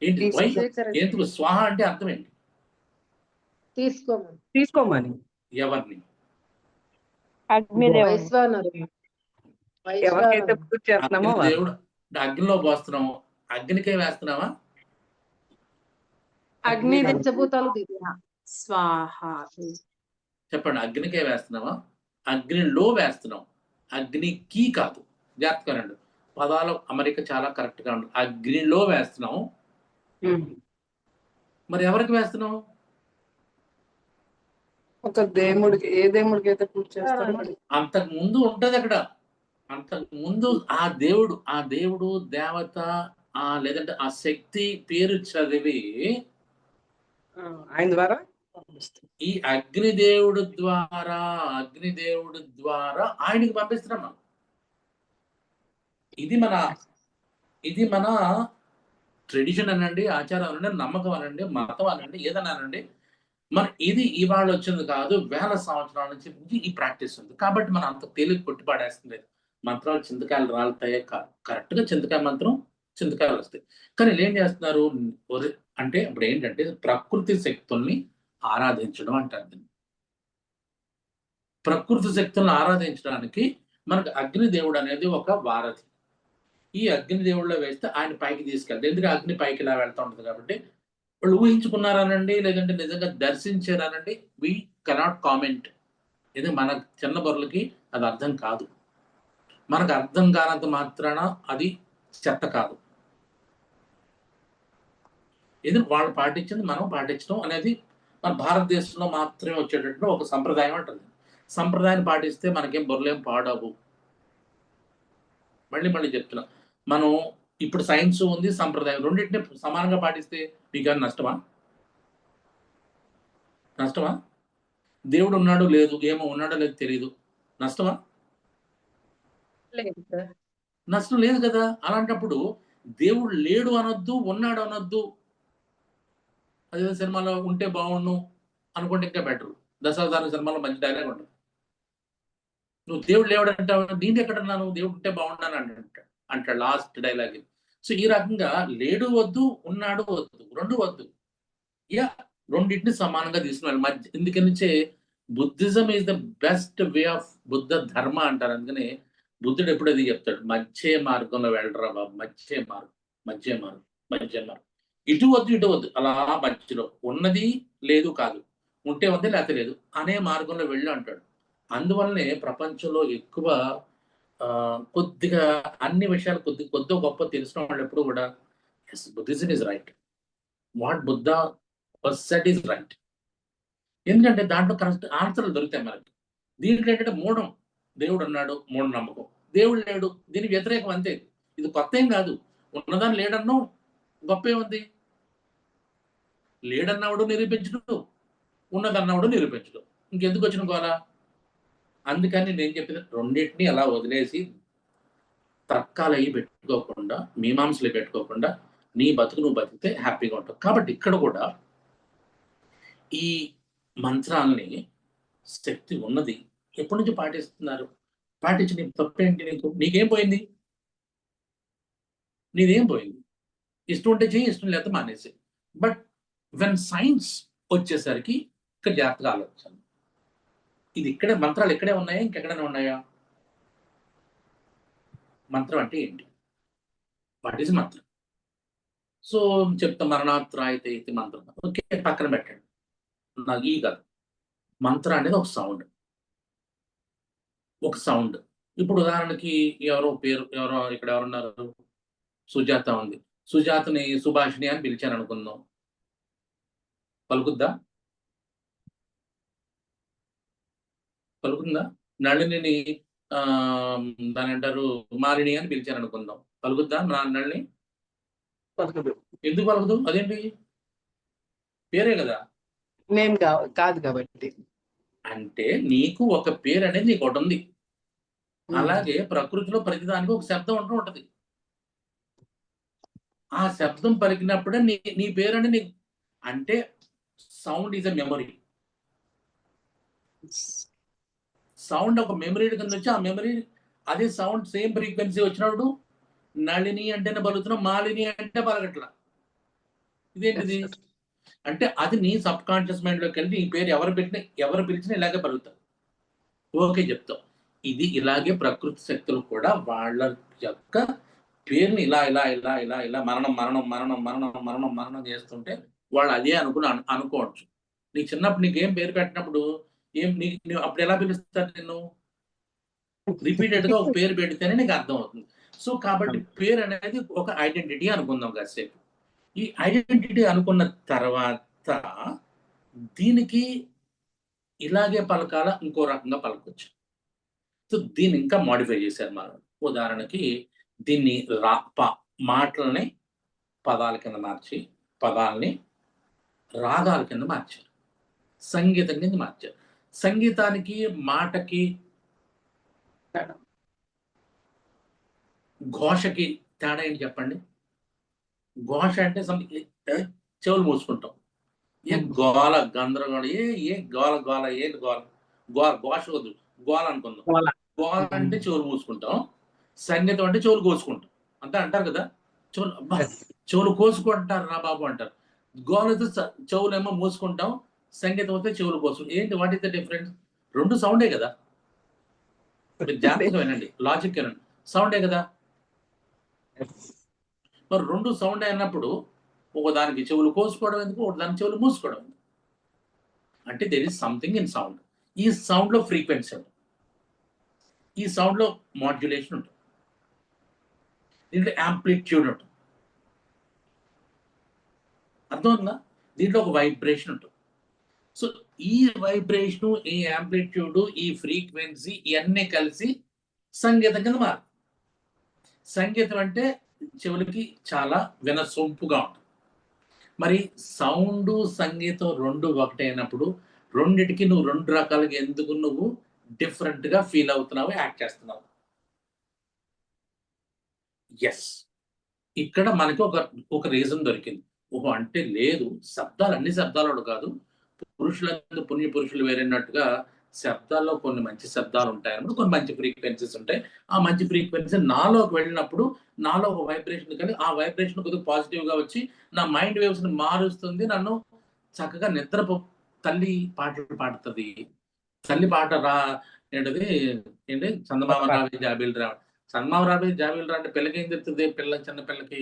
ఏంటి ఎందుకు స్వాహ అంటే అర్థం ఏంటి? తీసుకోమని. ఎవరిని? ఎవరికైతే పూజ చేస్తున్నామో దేవుడు అగ్నిలో పోస్తున్నాము. అగ్నికే వేస్తున్నావా? అగ్ని పంచభూతాలు స్వాహ. చెప్పండి, అగ్నికే వేస్తున్నావా? అగ్నిలో వేస్తున్నాం, అగ్నికి కాదు. జాగ్రత్తగా పదాల అమరిక చాలా కరెక్ట్ గా ఉంటుంది. అగ్నిలో వేస్తున్నాం. మరి ఎవరికి వేస్తున్నాం? ఒక దేవుడికి. ఏ దేవుడికి అయితే పూజ చేస్తారో అంతకు ముందు ఉంటది అక్కడ. అంతకు ముందు ఆ దేవుడు దేవత లేదంటే ఆ శక్తి పేరు చదివి ఆయన ద్వారా ఈ అగ్నిదేవుడు ద్వారా ఆయనకి పంపిస్తున్నాం మనం. ఇది మన ట్రెడిషన్ అనండి, ఆచారం అనండి, నమ్మకం అనండి, మతం అనండి, ఏదన్నానండి. ఇది ఇవాళ వచ్చింది కాదు, వేల సంవత్సరాల నుంచి ఈ ప్రాక్టీస్ ఉంది. కాబట్టి మనం అంత తేలిక కొట్టిపాడేస్తుంది. మంత్రాలు చింతకాయలు రాలుతాయే కాదు, కరెక్ట్ గా చింతకాయ మంత్రం చింతకాయలు వస్తాయి. కానీ ఏం చేస్తున్నారు అంటే ఇప్పుడు ఏంటంటే ప్రకృతి శక్తుల్ని ఆరాధించడం అంటారు. ప్రకృతి శక్తులను ఆరాధించడానికి మనకు అగ్నిదేవుడు అనేది ఒక వారధి. ఈ అగ్నిదేవుడిలో వేస్తే ఆయన పైకి తీసుకెళ్తారు. ఎందుకంటే అగ్ని పైకి ఇలా వెళ్తూ ఉంటుంది కాబట్టి. వాళ్ళు ఊహించుకున్నారనండి, లేదంటే నిజంగా దర్శించారనండి, వీ కెనాట్ కామెంట్. ఇది మన చిన్న బొర్రలకి అది అర్థం కాదు. మనకు అర్థం కానంత మాత్రాన అది చెత్త కాదు. ఇది వాళ్ళు పాటించింది మనం పాటించడం అనేది మన భారతదేశంలో మాత్రమే వచ్చేటట్టు ఒక సంప్రదాయం అంటుంది. సంప్రదాయాన్ని పాటిస్తే మనకేం బుర్రలేం పాడవు. మళ్ళీ చెప్తున్నా, మనం ఇప్పుడు సైన్స్ ఉంది, సంప్రదాయం రెండింటిని సమానంగా పాటిస్తే మీకేమైనా నష్టమా? దేవుడు ఉన్నాడో లేదు, ఏమో ఉన్నాడో లేదు తెలియదు, నష్టమా? లేదు సార్. నష్టం లేదు కదా. అలాంటప్పుడు దేవుడు లేడు అనొద్దు, ఉన్నాడు అనొద్దు. అదే సినిమాలో ఉంటే బాగుండు అనుకుంటే ఇంకా బెటర్. దశావతారం సినిమాలో మంచి డైలాగ్ ఉంటుంది. నువ్వు దేవుడు లేవాడు అంటావు, నేను ఎక్కడున్నాను, దేవుడు ఉంటే బాగుండాను అంటాడు లాస్ట్ డైలాగ్. సో ఈ రకంగా లేడు వద్దు, ఉన్నాడు వద్దు, రెండు వద్దు. రెండింటిని సమానంగా తీసుకున్నాడు మధ్య. ఎందుకనిచ్చే Buddhism is the best way of Buddha Dharma అంటారు. అందుకని బుద్ధుడు ఎప్పుడు అది చెప్తాడు, మధ్య మార్గంలో వెళ్ళరా బాబు, మధ్య మార్గం. ఇటు వద్దు అలా మధ్యలో ఉన్నది లేదు కాదు, ఉంటే ఉంది లేకపోతే లేదు అనే మార్గంలో వెళ్ళు అంటాడు. అందువల్లనే ప్రపంచంలో ఎక్కువ కొద్దిగా అన్ని విషయాలు కొద్ది గొప్ప తెలిసిన వాళ్ళు ఎప్పుడు కూడా Buddhism is right, what Buddha said is right. ఎందుకంటే దాంట్లో కరెక్ట్ ఆన్సర్లు దొరుకుతాయి మనకి. దీంట్లో ఏంటంటే మూఢం, దేవుడు ఉన్నాడు మూఢ నమ్మకం, దేవుడు లేడు దీనికి వ్యతిరేకం అంతే. ఇది కొత్త ఏం కాదు. ఉన్నదాన్ని లేడన్నో గొప్ప ఏముంది, లేడన్నవాడు నిరూపించడు, ఉన్నదన్నవాడు నిరూపించడు, ఇంకెందుకు వచ్చిన గోలా? అందుకని నేను చెప్పిన రెండింటిని అలా వదిలేసి తర్కాలు అయ్యి పెట్టుకోకుండా, మీమాంసలు పెట్టుకోకుండా నీ బతుకు నువ్వు బతికితే హ్యాపీగా ఉంటావు. కాబట్టి ఇక్కడ కూడా ఈ మంత్రాల్ని శక్తి ఉన్నది ఎప్పటి నుంచి పాటిస్తున్నారు. పాటించి నీ తప్పేంటి? నీకేం పోయింది? నీదేం పోయింది? ఇష్టం ఉంటే చేయి, ఇష్టం లేకపోతే మానేసి. బట్ వెన్ సైన్స్ వచ్చేసరికి ఇక్కడ జాగ్రత్తగా ఆలోచించాలి. ఇది ఇక్కడే మంత్రాలు ఇక్కడే ఉన్నాయా, ఇంకెక్కడైనా ఉన్నాయా? మంత్రం అంటే ఏంటి? వాట్ ఈజ్ మంత్రం? సో చెప్తా, మరణాత్రాయితే ఇది మంత్రం. ఓకే, పక్కన పెట్టండి. నాకు ఈ కాదు. మంత్రం అనేది ఒక సౌండ్. ఇప్పుడు ఉదాహరణకి ఎవరో ఇక్కడ ఎవరున్నారు, సుజాత ఉంది. సుజాతని సుభాషిణి అని పిలిచాను అనుకుందాం, పలుకుద్దా? నళిని దాని అంటారు మాలిని అని పిలిచాను అనుకుందాం, పలుకుద్దా నళిని? ఎందుకు పలుకుదు? అదేంటి? పేరే కదా, నేమ్ కాదు కాబట్టి. అంటే నీకు ఒక పేరు అనేది నీకు ఒకటి ఉంది. అలాగే ప్రకృతిలో ప్రతిదానికి ఒక శబ్దం ఉంటది. ఆ శబ్దం పలికినప్పుడే నీ పేరు అనేది నీకు, అంటే sound is a memory. Sound ఒక మెమరీ కింద వచ్చి, ఆ మెమరీ అదే సౌండ్ సేమ్ ఫ్రీక్వెన్సీ వచ్చినప్పుడు నళిని అంటేనే పలుకుతున్నాం, మాలిని అంటే పలకట్లా. ఇదేంటిది? అంటే అది నీ సబ్ కాన్షియస్ మైండ్ లోకి వెళ్ళి నీ పేరు ఎవరు పిలిచినా ఇలాగే పలుకుతావు. ఓకే చెప్తావు. ఇది ఇలాగే ప్రకృతి శక్తులు కూడా వాళ్ళ యొక్క పేరుని ఇలా మరణం చేస్తుంటే వాళ్ళు అదే అనుకోవచ్చు. నీ చిన్నప్పుడు నీకేం పేరు పెట్టినప్పుడు అప్పుడు ఎలా పిలుస్తారు నిన్ను? రిపీటెడ్ గా ఒక పేరు పెడితేనే నీకు అర్థం అవుతుంది. సో కాబట్టి పేరు అనేది ఒక ఐడెంటిటీ అనుకుందాం కాసేపు. ఈ ఐడెంటిటీ అనుకున్న తర్వాత దీనికి ఇలాగే పలకాల, ఇంకో రకంగా పలకొచ్చు. సో దీన్ని ఇంకా మాడిఫై చేశారు మనం. ఉదాహరణకి దీన్ని మాటలని పదాల కింద మార్చి, పదాలని రాగాల కింద మార్చారు, సంగీతం కింద మార్చారు. సంగీతానికి మాటకి ఘోషకి తేడా ఏంటి చెప్పండి? ఘోష అంటే చెవులు మూసుకుంటాం. ఏ గోల గందరగోళ, ఏ గోల ఏంటి ఘోష వద్దు, గోల అనుకుందాం. గోల అంటే చెవులు మూసుకుంటాం, సంగీతం అంటే చెవులు కోసుకుంటాం అంటారు కదా. చెవులు కోసుకుంటారు రా బాబు అంటారు. గోలతో చెవులేమో మూసుకుంటాం, సంగీతం అయితే చెవులు కోసుకుంటాం. ఏంటి, వాట్ ఈస్ ద డిఫరెన్స్? రెండు సౌండే కదా. జాగ్రత్తగా వినండి, లాజిక్ వినండి, సౌండే కదా. మరి రెండు సౌండ్ అయినప్పుడు ఒకదానికి చెవులు కోసుకోవడం ఎందుకు, ఒకదానికి చెవులు మూసుకోవడం ఎందుకు? అంటే there is something in sound. ఈ సౌండ్ లో ఫ్రీక్వెన్సీ ఉంటుంది, ఈ సౌండ్ లో మాడ్యులేషన్ ఉంటుంది, దీంట్లో యాంప్లిట్యూడ్ ఉంటుంది. అర్థమవుతుందా? దీంట్లో ఒక వైబ్రేషన్ ఉంటుంది. సో ఈ వైబ్రేషన్, ఈ యాంప్లిట్యూడ్, ఈ ఫ్రీక్వెన్సీ ఇవన్నీ కలిసి సంగీతం కింద మారు. సంగీతం అంటే చెవులకి చాలా వినసొంపుగా ఉంటుంది. మరి సౌండ్, సంగీతం రెండు ఒకటైనప్పుడు రెండిటికి నువ్వు రెండు రకాలుగా ఎందుకు నువ్వు డిఫరెంట్గా ఫీల్ అవుతున్నావు, యాక్ట్ చేస్తున్నావు? ఎస్, ఇక్కడ మనకి ఒక రీజన్ దొరికింది. ఓహో, అంటే లేదు, శబ్దాలు అన్ని శబ్దాలు కాదు, పురుషులందు పుణ్య పురుషులు వేరైనట్టుగా శబ్దాల్లో కొన్ని మంచి శబ్దాలు ఉంటాయి అన్నప్పుడు కొన్ని మంచి ఫ్రీక్వెన్సీస్ ఉంటాయి. ఆ మంచి ఫ్రీక్వెన్సీ నాలోకి వెళ్ళినప్పుడు నాలో ఒక వైబ్రేషన్ కానీ ఆ వైబ్రేషన్ కొద్దిగా పాజిటివ్గా వచ్చి నా మైండ్ వేవ్స్ని మారుస్తుంది, నన్ను చక్కగా తల్లి పాటలు పాడుతుంది. తల్లి పాట ఏంటది ఏంటి, చందమామ రావే జాబీలు రా. చందమామ రావే జాబీలు రా అంటే పిల్లకి ఏం చెప్తుంది? చిన్న పిల్లకి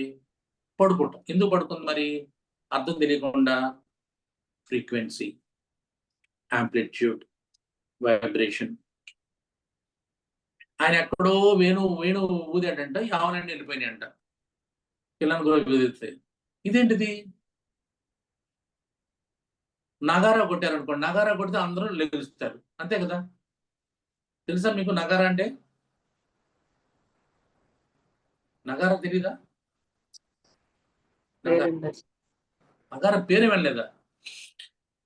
పడుకుంటాం. ఎందుకు పడుకుంది మరి? అర్థం తెలియకుండా ఫ్రీక్వెన్సీ, యాంప్లిట్యూడ్, వైబ్రేషన్. ఆయన ఎక్కడో వేణు ఊదాడంట, ఆవులన్నీ వెళ్ళిపోయినాయి అంట, పిల్లని కూడా ఊదితే. ఇదేంటిది? నగారా కొట్టారనుకోండి, నగారా కొడితే అందరూ లెగుస్తారు, అంతే కదా? తెలుసా మీకు నగారా అంటే? నగారా తెలీదా? నగారా పేరు వెళ్ళలేదా?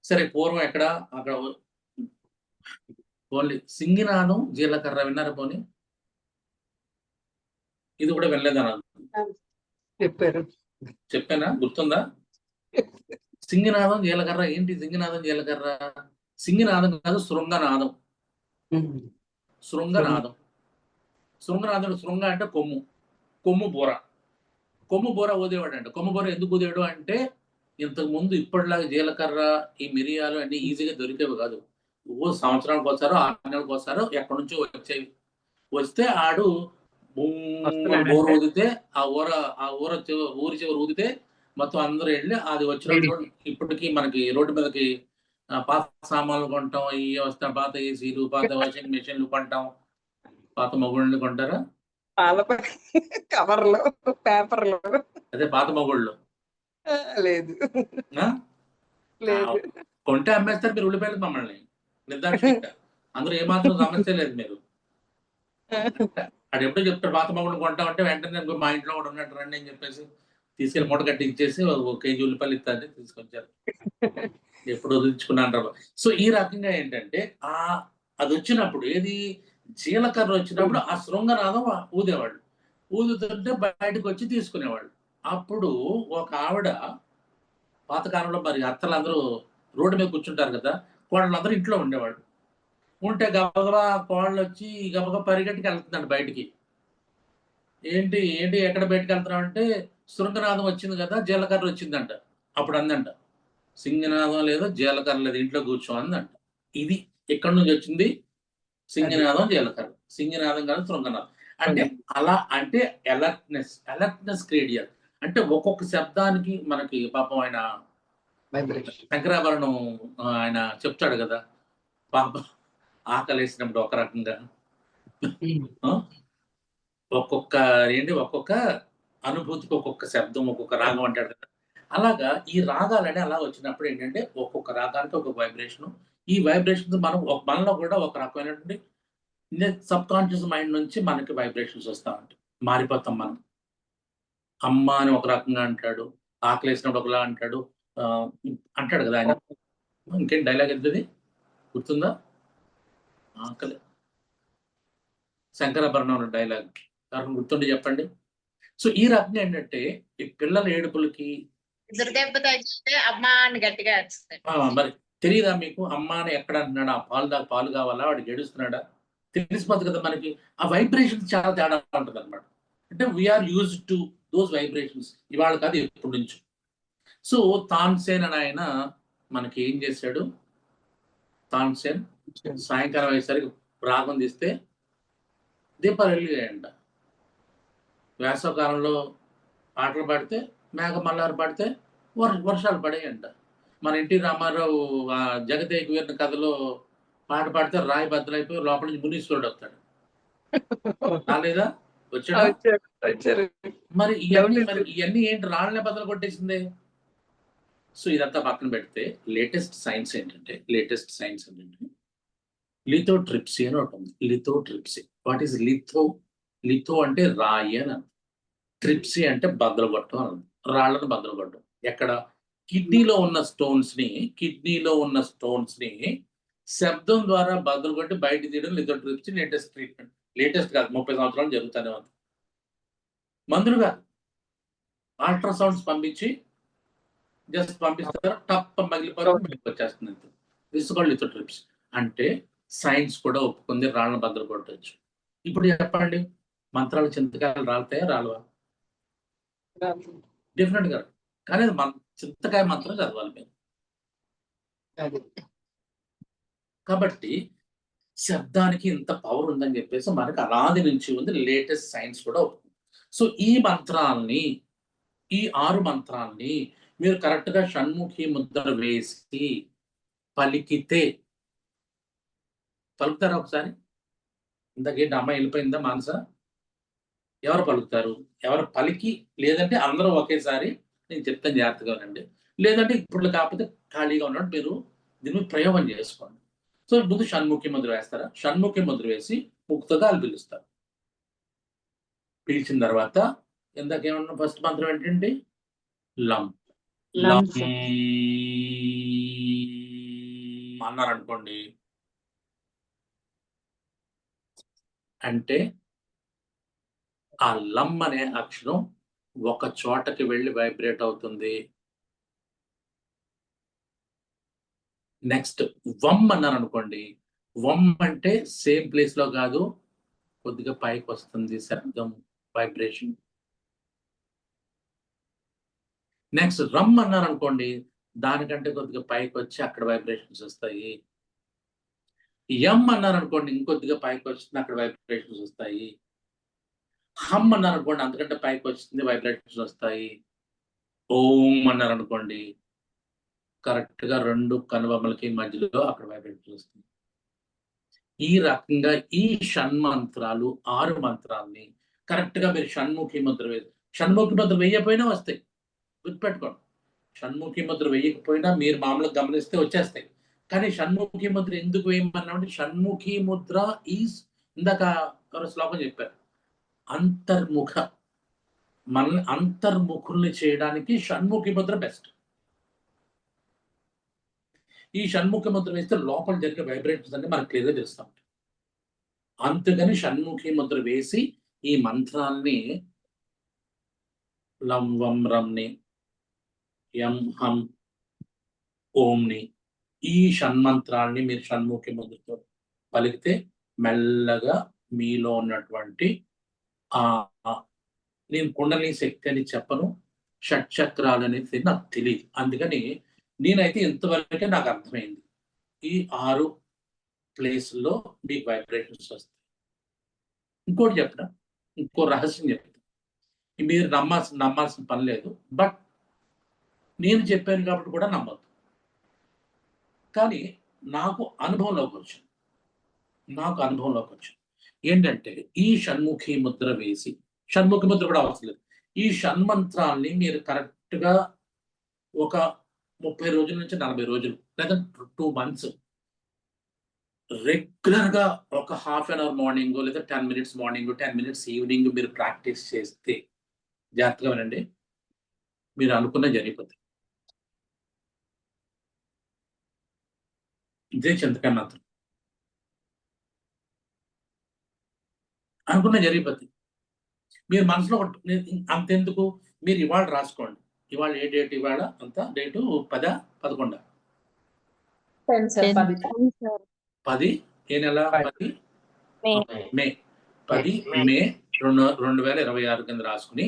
సరే, పూర్వం అక్కడ ఓన్లీ సింగినాదం, జీలకర్ర విన్నారా? పోనీ ఇది కూడా వెళ్ళలేదా? చెప్పానా? గుర్తుందా? సింగినాదం, జీలకర్ర. ఏంటి సింగినాదం, జీలకర్ర? సింగినాదం కాదు, శృంగనాదం. శృంగనాదం. శృంగ అంటే కొమ్ము బోర ఊదేవాడు అంట. కొమ్ము బోర ఎందుకు ఊదేవాడు అంటే, ఇంతకు ముందు ఇప్పటిలాగా జీలకర్ర, ఈ మిరియాలు అన్ని ఈజీగా దొరికేవి కాదు. సంవత్సరానికి వస్తారో 6 నెలలకు వస్తారో ఎక్కడి నుంచో వచ్చేవి. వస్తే ఆడు బోర ఊదితే ఊరి చివరి ఊదితే మొత్తం అందరూ వెళ్ళి అది వచ్చినప్పుడు ఇప్పటికీ మనకి రోడ్డు మీదకి పాత సామాన్లు కొంటాం, ఈ వస్తా పాత ఏసీలు, పాత వాషింగ్ మెషిన్లు కొంటాం. పాత మొగుళ్ళు కొంటారా? కవర్లు, పేపర్లు. అదే పాత మొగుళ్ళు. లేదు, కొంటే అమ్మేస్తారు మీరు ఉల్లిపాయలు మమ్మల్ని నిర్దాక్షిణ్యంగా. అందరూ ఏమాత్రం సమస్య లేదు. మీరు అది ఎప్పుడో చెప్తాడు పాత మొగుళ్ళు కొంటామంటే వెంటనే మా ఇంట్లో కూడా ఉన్నట్టు రండి అని చెప్పేసి తీసుకెళ్ళి మూట కట్టి ఇచ్చేసి 1 కేజీ ఉల్లిపాయలు ఇస్తారని తీసుకొచ్చారు. ఎప్పుడు వదిలించుకున్నాను. సో ఈ రకంగా ఏంటంటే అది వచ్చినప్పుడు, ఏది జీలకర్ర వచ్చినప్పుడు ఆ శృంగనాదం ఊదేవాళ్ళు. ఊదుతుంటే బయటకు వచ్చి తీసుకునేవాళ్ళు. అప్పుడు ఒక ఆవిడ, పాతకాలంలో మరి అత్తలందరూ రోడ్డు మీద కూర్చుంటారు కదా, కోళ్ళందరూ ఇంట్లో ఉండేవాళ్ళు. ఉంటే గబగబా కోళ్ళు వచ్చి గబగబా పరిగెట్టుకు వెళ్తుందండి బయటికి. ఏంటి ఎక్కడ బయటకు వెళ్తున్నావు అంటే, శృంగనాదం వచ్చింది కదా, జీలకర్ర వచ్చిందంట. అప్పుడు అందంట, సింగనాదం లేదు, జీలకర్ర లేదు, ఇంట్లో కూర్చో అందంట. ఇది ఎక్కడి నుంచి వచ్చింది? సింగనాదం, జీలకర్ర. సింగనాదం కాదు, శృంగనాదం. అంటే అలా అంటే అలర్ట్నెస్ క్రియేట్ చేయాలి. అంటే ఒక్కొక్క శబ్దానికి మనకి పాపం ఆయన శంకరాభరణం ఆయన చెప్తాడు కదా, పాప ఆకలేసినప్పుడు ఒక రకంగా, ఒక్కొక్క అనుభూతికి ఒక్కొక్క శబ్దం, ఒక్కొక్క రాగం అంటాడు కదా. అలాగా ఈ రాగాలని అలా వచ్చినప్పుడు ఏంటంటే ఒక్కొక్క రాగానికి ఒక్కొక్క వైబ్రేషన్. ఈ వైబ్రేషన్స్ మనలో కూడా ఒక రకమైనటువంటి సబ్ కాన్షియస్ మైండ్ నుంచి మనకి వైబ్రేషన్స్ వస్తూ ఉంటాయి. మారిపోతాం మనం. అమ్మ అని ఒక రకంగా అంటాడు, ఆకలేసినప్పుడు ఒకలా అంటాడు, అంటాడు కదా ఆయన. ఇంకేం డైలాగ్ ఎంతది గుర్తుందా? ఆకలి శంకరాభరణం డైలాగ్ ఎవరికి గుర్తుండి చెప్పండి. సో ఈ రకంగా ఏంటంటే ఈ పిల్లల ఏడుపులకి మరి తెలియదా మీకు? అమ్మ అని ఎక్కడ అంటున్నాడు? ఆ పాలు కావాలా, వాడికి ఏడుస్తున్నాడా? తెలిసిపోతుంది కదా మనకి. ఆ వైబ్రేషన్స్ చాలా తేడా ఉంటుంది అనమాట. అంటే we are use to those vibrations. ఇవాళ కాదు, ఎప్పటి నుంచి. సో తాన్సేన్ అని ఆయన మనకి ఏం చేశాడు? తాన్సేన్ సాయంకాలం అయ్యేసరికి రాగం తీస్తే దీపాలు వెలిగాయంట. వేసవకాలంలో పాటలు పాడితే, మేఘమల్లారు పాడితే వర్షాలు పడేయంట. మన ఎన్టీ రామారావు జగదేక వీరుని కథలో పాట పాడితే రాయి బద్దలైపోయి లోపల నుంచి మునీశ్వరుడు వస్తాడు. రాలేదా? వచ్చాడు. మరి ఇవన్నీ ఏంటి? రాళ్ళనే బద్దలు కొట్టేసింది. సో ఇదంతా పక్కన పెడితే లేటెస్ట్ సైన్స్ ఏంటంటే లిథోట్రిప్సీ అని ఒకటి ఉంది. Lithotripsy. What is litho? Litho అంటే రాయి అని అర్థం. ట్రిప్సీ అంటే బద్దలుగొట్టడం అని అర్థం. రాళ్లను బద్దలుగొట్టడం. ఎక్కడ? కిడ్నీలో ఉన్న స్టోన్స్ ని శబ్దం ద్వారా బద్దలుగొట్టి బయట తీయడం లిథోట్రిప్సీ లేటెస్ట్ ట్రీట్మెంట్. లేటెస్ట్ కాదు, 30 సంవత్సరాలు జరుగుతూనే ఉంది. మందులు కాదు, అల్ట్రాసౌండ్స్ పంపించి జస్ట్ పంపిస్తారు, టప్ పగిలిపోతుంది, బయటకు వచ్చేస్తుంది. This called lithotripsy. అంటే సైన్స్ కూడా ఒప్పుకుంది రాళ్ళను బద్దలు కొట్టవచ్చు. ఇప్పుడు చెప్పండి, మంత్రాలు చింతకాయలు రాలుతాయా రాలువా? డిఫరెంట్ గా. కానీ అది చింతకాయ మంత్రం చదవాలి మీరు. కాబట్టి శబ్దానికి ఇంత పవర్ ఉందని చెప్పేసి మనకు అనాది నుంచి ఉంది, లేటెస్ట్ సైన్స్ కూడా ఒప్పుకుంది. సో ఈ 6 మంత్రాల్ని మీరు కరెక్ట్ గా షణ్ముఖి ముద్ర వేసి పలికితే, పలుకుతారా ఒకసారి? ఇంతకేంటి అమ్మాయి వెళ్ళిపోయిందా మానస? ఎవరు పలుకుతారు? ఎవరు పలికి, లేదంటే అందరూ ఒకేసారి నేను చెప్తాను జాగ్రత్తగా రండి, లేదంటే ఇప్పుడు కాకపోతే ఖాళీగా ఉన్నట్టు మీరు దీన్ని ప్రయోగం చేసుకోండి. సో ముందు షణ్ముఖి ముద్ర వేస్తారా? షణ్ముఖి ముద్ర వేసి ముక్తగా వాళ్ళు పిలుస్తారు. పిలిచిన తర్వాత ఇందాకేమన్నా ఫస్ట్ మంత్రం ఏంటండి? లం లం అన్నారనుకోండి, అంటే ఆ లం అనే అక్షరం ఒక చోటకి వెళ్ళి వైబ్రేట్ అవుతుంది. నెక్స్ట్ వమ్ అన్నారు అనుకోండి, వమ్ అంటే సేమ్ ప్లేస్ లో కాదు, కొద్దిగా పైకి వస్తుంది శబ్దం, వైబ్రేషన్. నెక్స్ట్ రమ్ అన్నారు అనుకోండి, దానికంటే కొద్దిగా పైకి వచ్చి అక్కడ వైబ్రేషన్స్ వస్తాయి. ఎం అన్నారు అనుకోండి, ఇంకొద్దిగా పైకి వస్తుంది, అక్కడ వైబ్రేషన్స్ వస్తాయి. హమ్ అన్నారు అనుకోండి, అంతకంటే పైకి వస్తుంది, వైబ్రేషన్స్ వస్తాయి. ఓం అన్నారు అనుకోండి, కరెక్ట్ గా 2 కనుబొమ్మలకి మధ్యలో అక్కడ వైబ్రేషన్స్ వస్తుంది. ఈ రకంగా ఈ షణ్మంత్రాలు 6 మంత్రాల్ని కరెక్ట్ గా మీరు షణ్ముఖి ముద్ర వేయకపోయినా వస్తాయి, గుర్తుపెట్టుకోండి. షణ్ముఖి ముద్ర వేయకపోయినా మీరు మామూలుగా గమనిస్తే వచ్చేస్తాయి. కానీ షణ్ముఖి ముద్ర ఎందుకు వేయమన్నామంటే, షణ్ముఖి ముద్ర ఈజ్, ఇందాక ఎవరో శ్లోకం చెప్పారు, అంతర్ముఖుల్ని చేయడానికి షణ్ముఖి ముద్ర బెస్ట్. ఈ షణ్ముఖి ముద్ర వేస్తే లోపల జరిగే వైబ్రేషన్స్ అన్ని మనకు క్లియర్గా తెలుస్తాం. అందుకని షణ్ముఖి ముద్ర వేసి ఈ మంత్రాన్ని లం వం రంని, యం హం ఓంని, ఈ షణ్మంత్రాన్ని మీరు షణ్ముఖి ముద్రతో పలికితే మెల్లగా మీలో ఉన్నటువంటి నేను కుండలిని శక్తి అని చెప్పను, షట్చక్రాలు అనేది నాకు తెలియదు. అందుకని నేనైతే ఇంతవరకే నాకు అర్థమైంది, ఈ 6 ప్లేస్లో మీకు వైబ్రేషన్స్ వస్తాయి. ఇంకోటి చెప్పనా, ఇంకో రహస్యం చెప్తా, మీరు నమ్మాల్సిన పని లేదు, బట్ నేను చెప్పాను కాబట్టి కూడా నమ్మద్దు. కానీ నాకు అనుభవంలోకి వచ్చింది ఏంటంటే, ఈ షణ్ముఖి ముద్ర వేసి, షణ్ముఖి ముద్ర కూడా అవసరం లేదు, ఈ షణ్మంత్రాల్ని మీరు కరెక్ట్గా ఒక 30 రోజుల నుంచి 40 రోజులు లేదా 2 months రెగ్యులర్ గా ఒక ½ an hour మార్నింగ్ లేదా 10 minutes మార్నింగ్ 10 minutes ఈవినింగ్ మీరు ప్రాక్టీస్ చేస్తే, జాగ్రత్తగా వినండి, మీరు అనుకున్న జరిగిపోతుంది. ఇదే చింతకాయ మంత్రం, అనుకున్న జరిగిపోతుంది. మీరు మనసులో అంతెందుకు, మీరు ఇవాళ రాసుకోండి, ఇవాళ ఏ డేట్? ఇవాళ అంత డేటు 10/11 10 ఏ నెల? 10 మే 2026 కింద రాసుకుని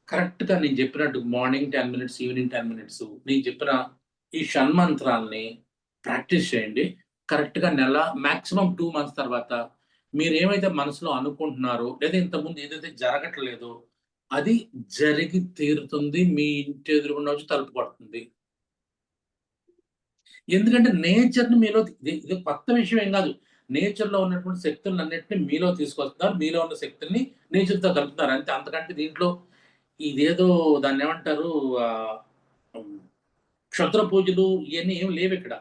కరెక్ట్గా నేను చెప్పినట్టు మార్నింగ్ 10 minutes ఈవినింగ్ 10 minutes నేను చెప్పిన ఈ షణ్మంత్రాల్ని ప్రాక్టీస్ చేయండి. కరెక్ట్గా నెల మాక్సిమం 2 months తర్వాత మీరు ఏమైతే మనసులో అనుకుంటున్నారో, లేదా ఇంతకుముందు ఏదైతే జరగట్లేదో అది జరిగి తీరుతుంది, మీ ఇంటి ఎదురుగుండా వచ్చి తలుపు కొడుతుంది. ఎందుకంటే నేచర్ని మీలో, ఇది కొత్త విషయం ఏం కాదు, నేచర్లో ఉన్నటువంటి శక్తులను అన్నింటినీ మీలో తీసుకొస్తున్నారు, మీలో ఉన్న శక్తుల్ని నేచర్తో కలుపుతున్నారు అంతే. అంతకంటే దీంట్లో ఇదేదో దాన్ని ఏమంటారు, క్షుద్ర పూజలు ఇవన్నీ ఏం లేవు ఇక్కడ.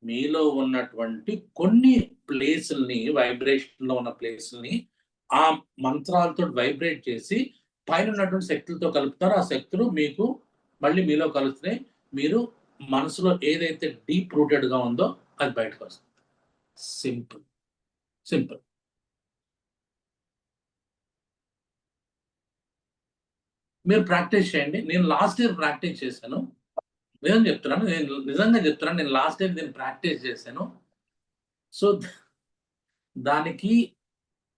మీలో ఉన్నటువంటి కొన్ని ప్లేసుల్ని, వైబ్రేషన్లో ఉన్న ప్లేసుల్ని ఆ మంత్రాలతో వైబ్రేట్ చేసి పైన ఉన్నటువంటి శక్తులతో కలుపుతారో ఆ శక్తులు మీకు మళ్ళీ మీలో కలుస్తున్నాయి. మీరు మనసులో ఏదైతే డీప్ రూటెడ్గా ఉందో అది బయటకు వస్తుంది. Simple simple. మీరు ప్రాక్టీస్ చేయండి. నేను లాస్ట్ ఇయర్ ప్రాక్టీస్ చేశాను. నిజం చెప్తున్నాను, నేను నిజంగా చెప్తున్నాను, నేను లాస్ట్ ఇయర్ నేను ప్రాక్టీస్ చేశాను. సో దానికి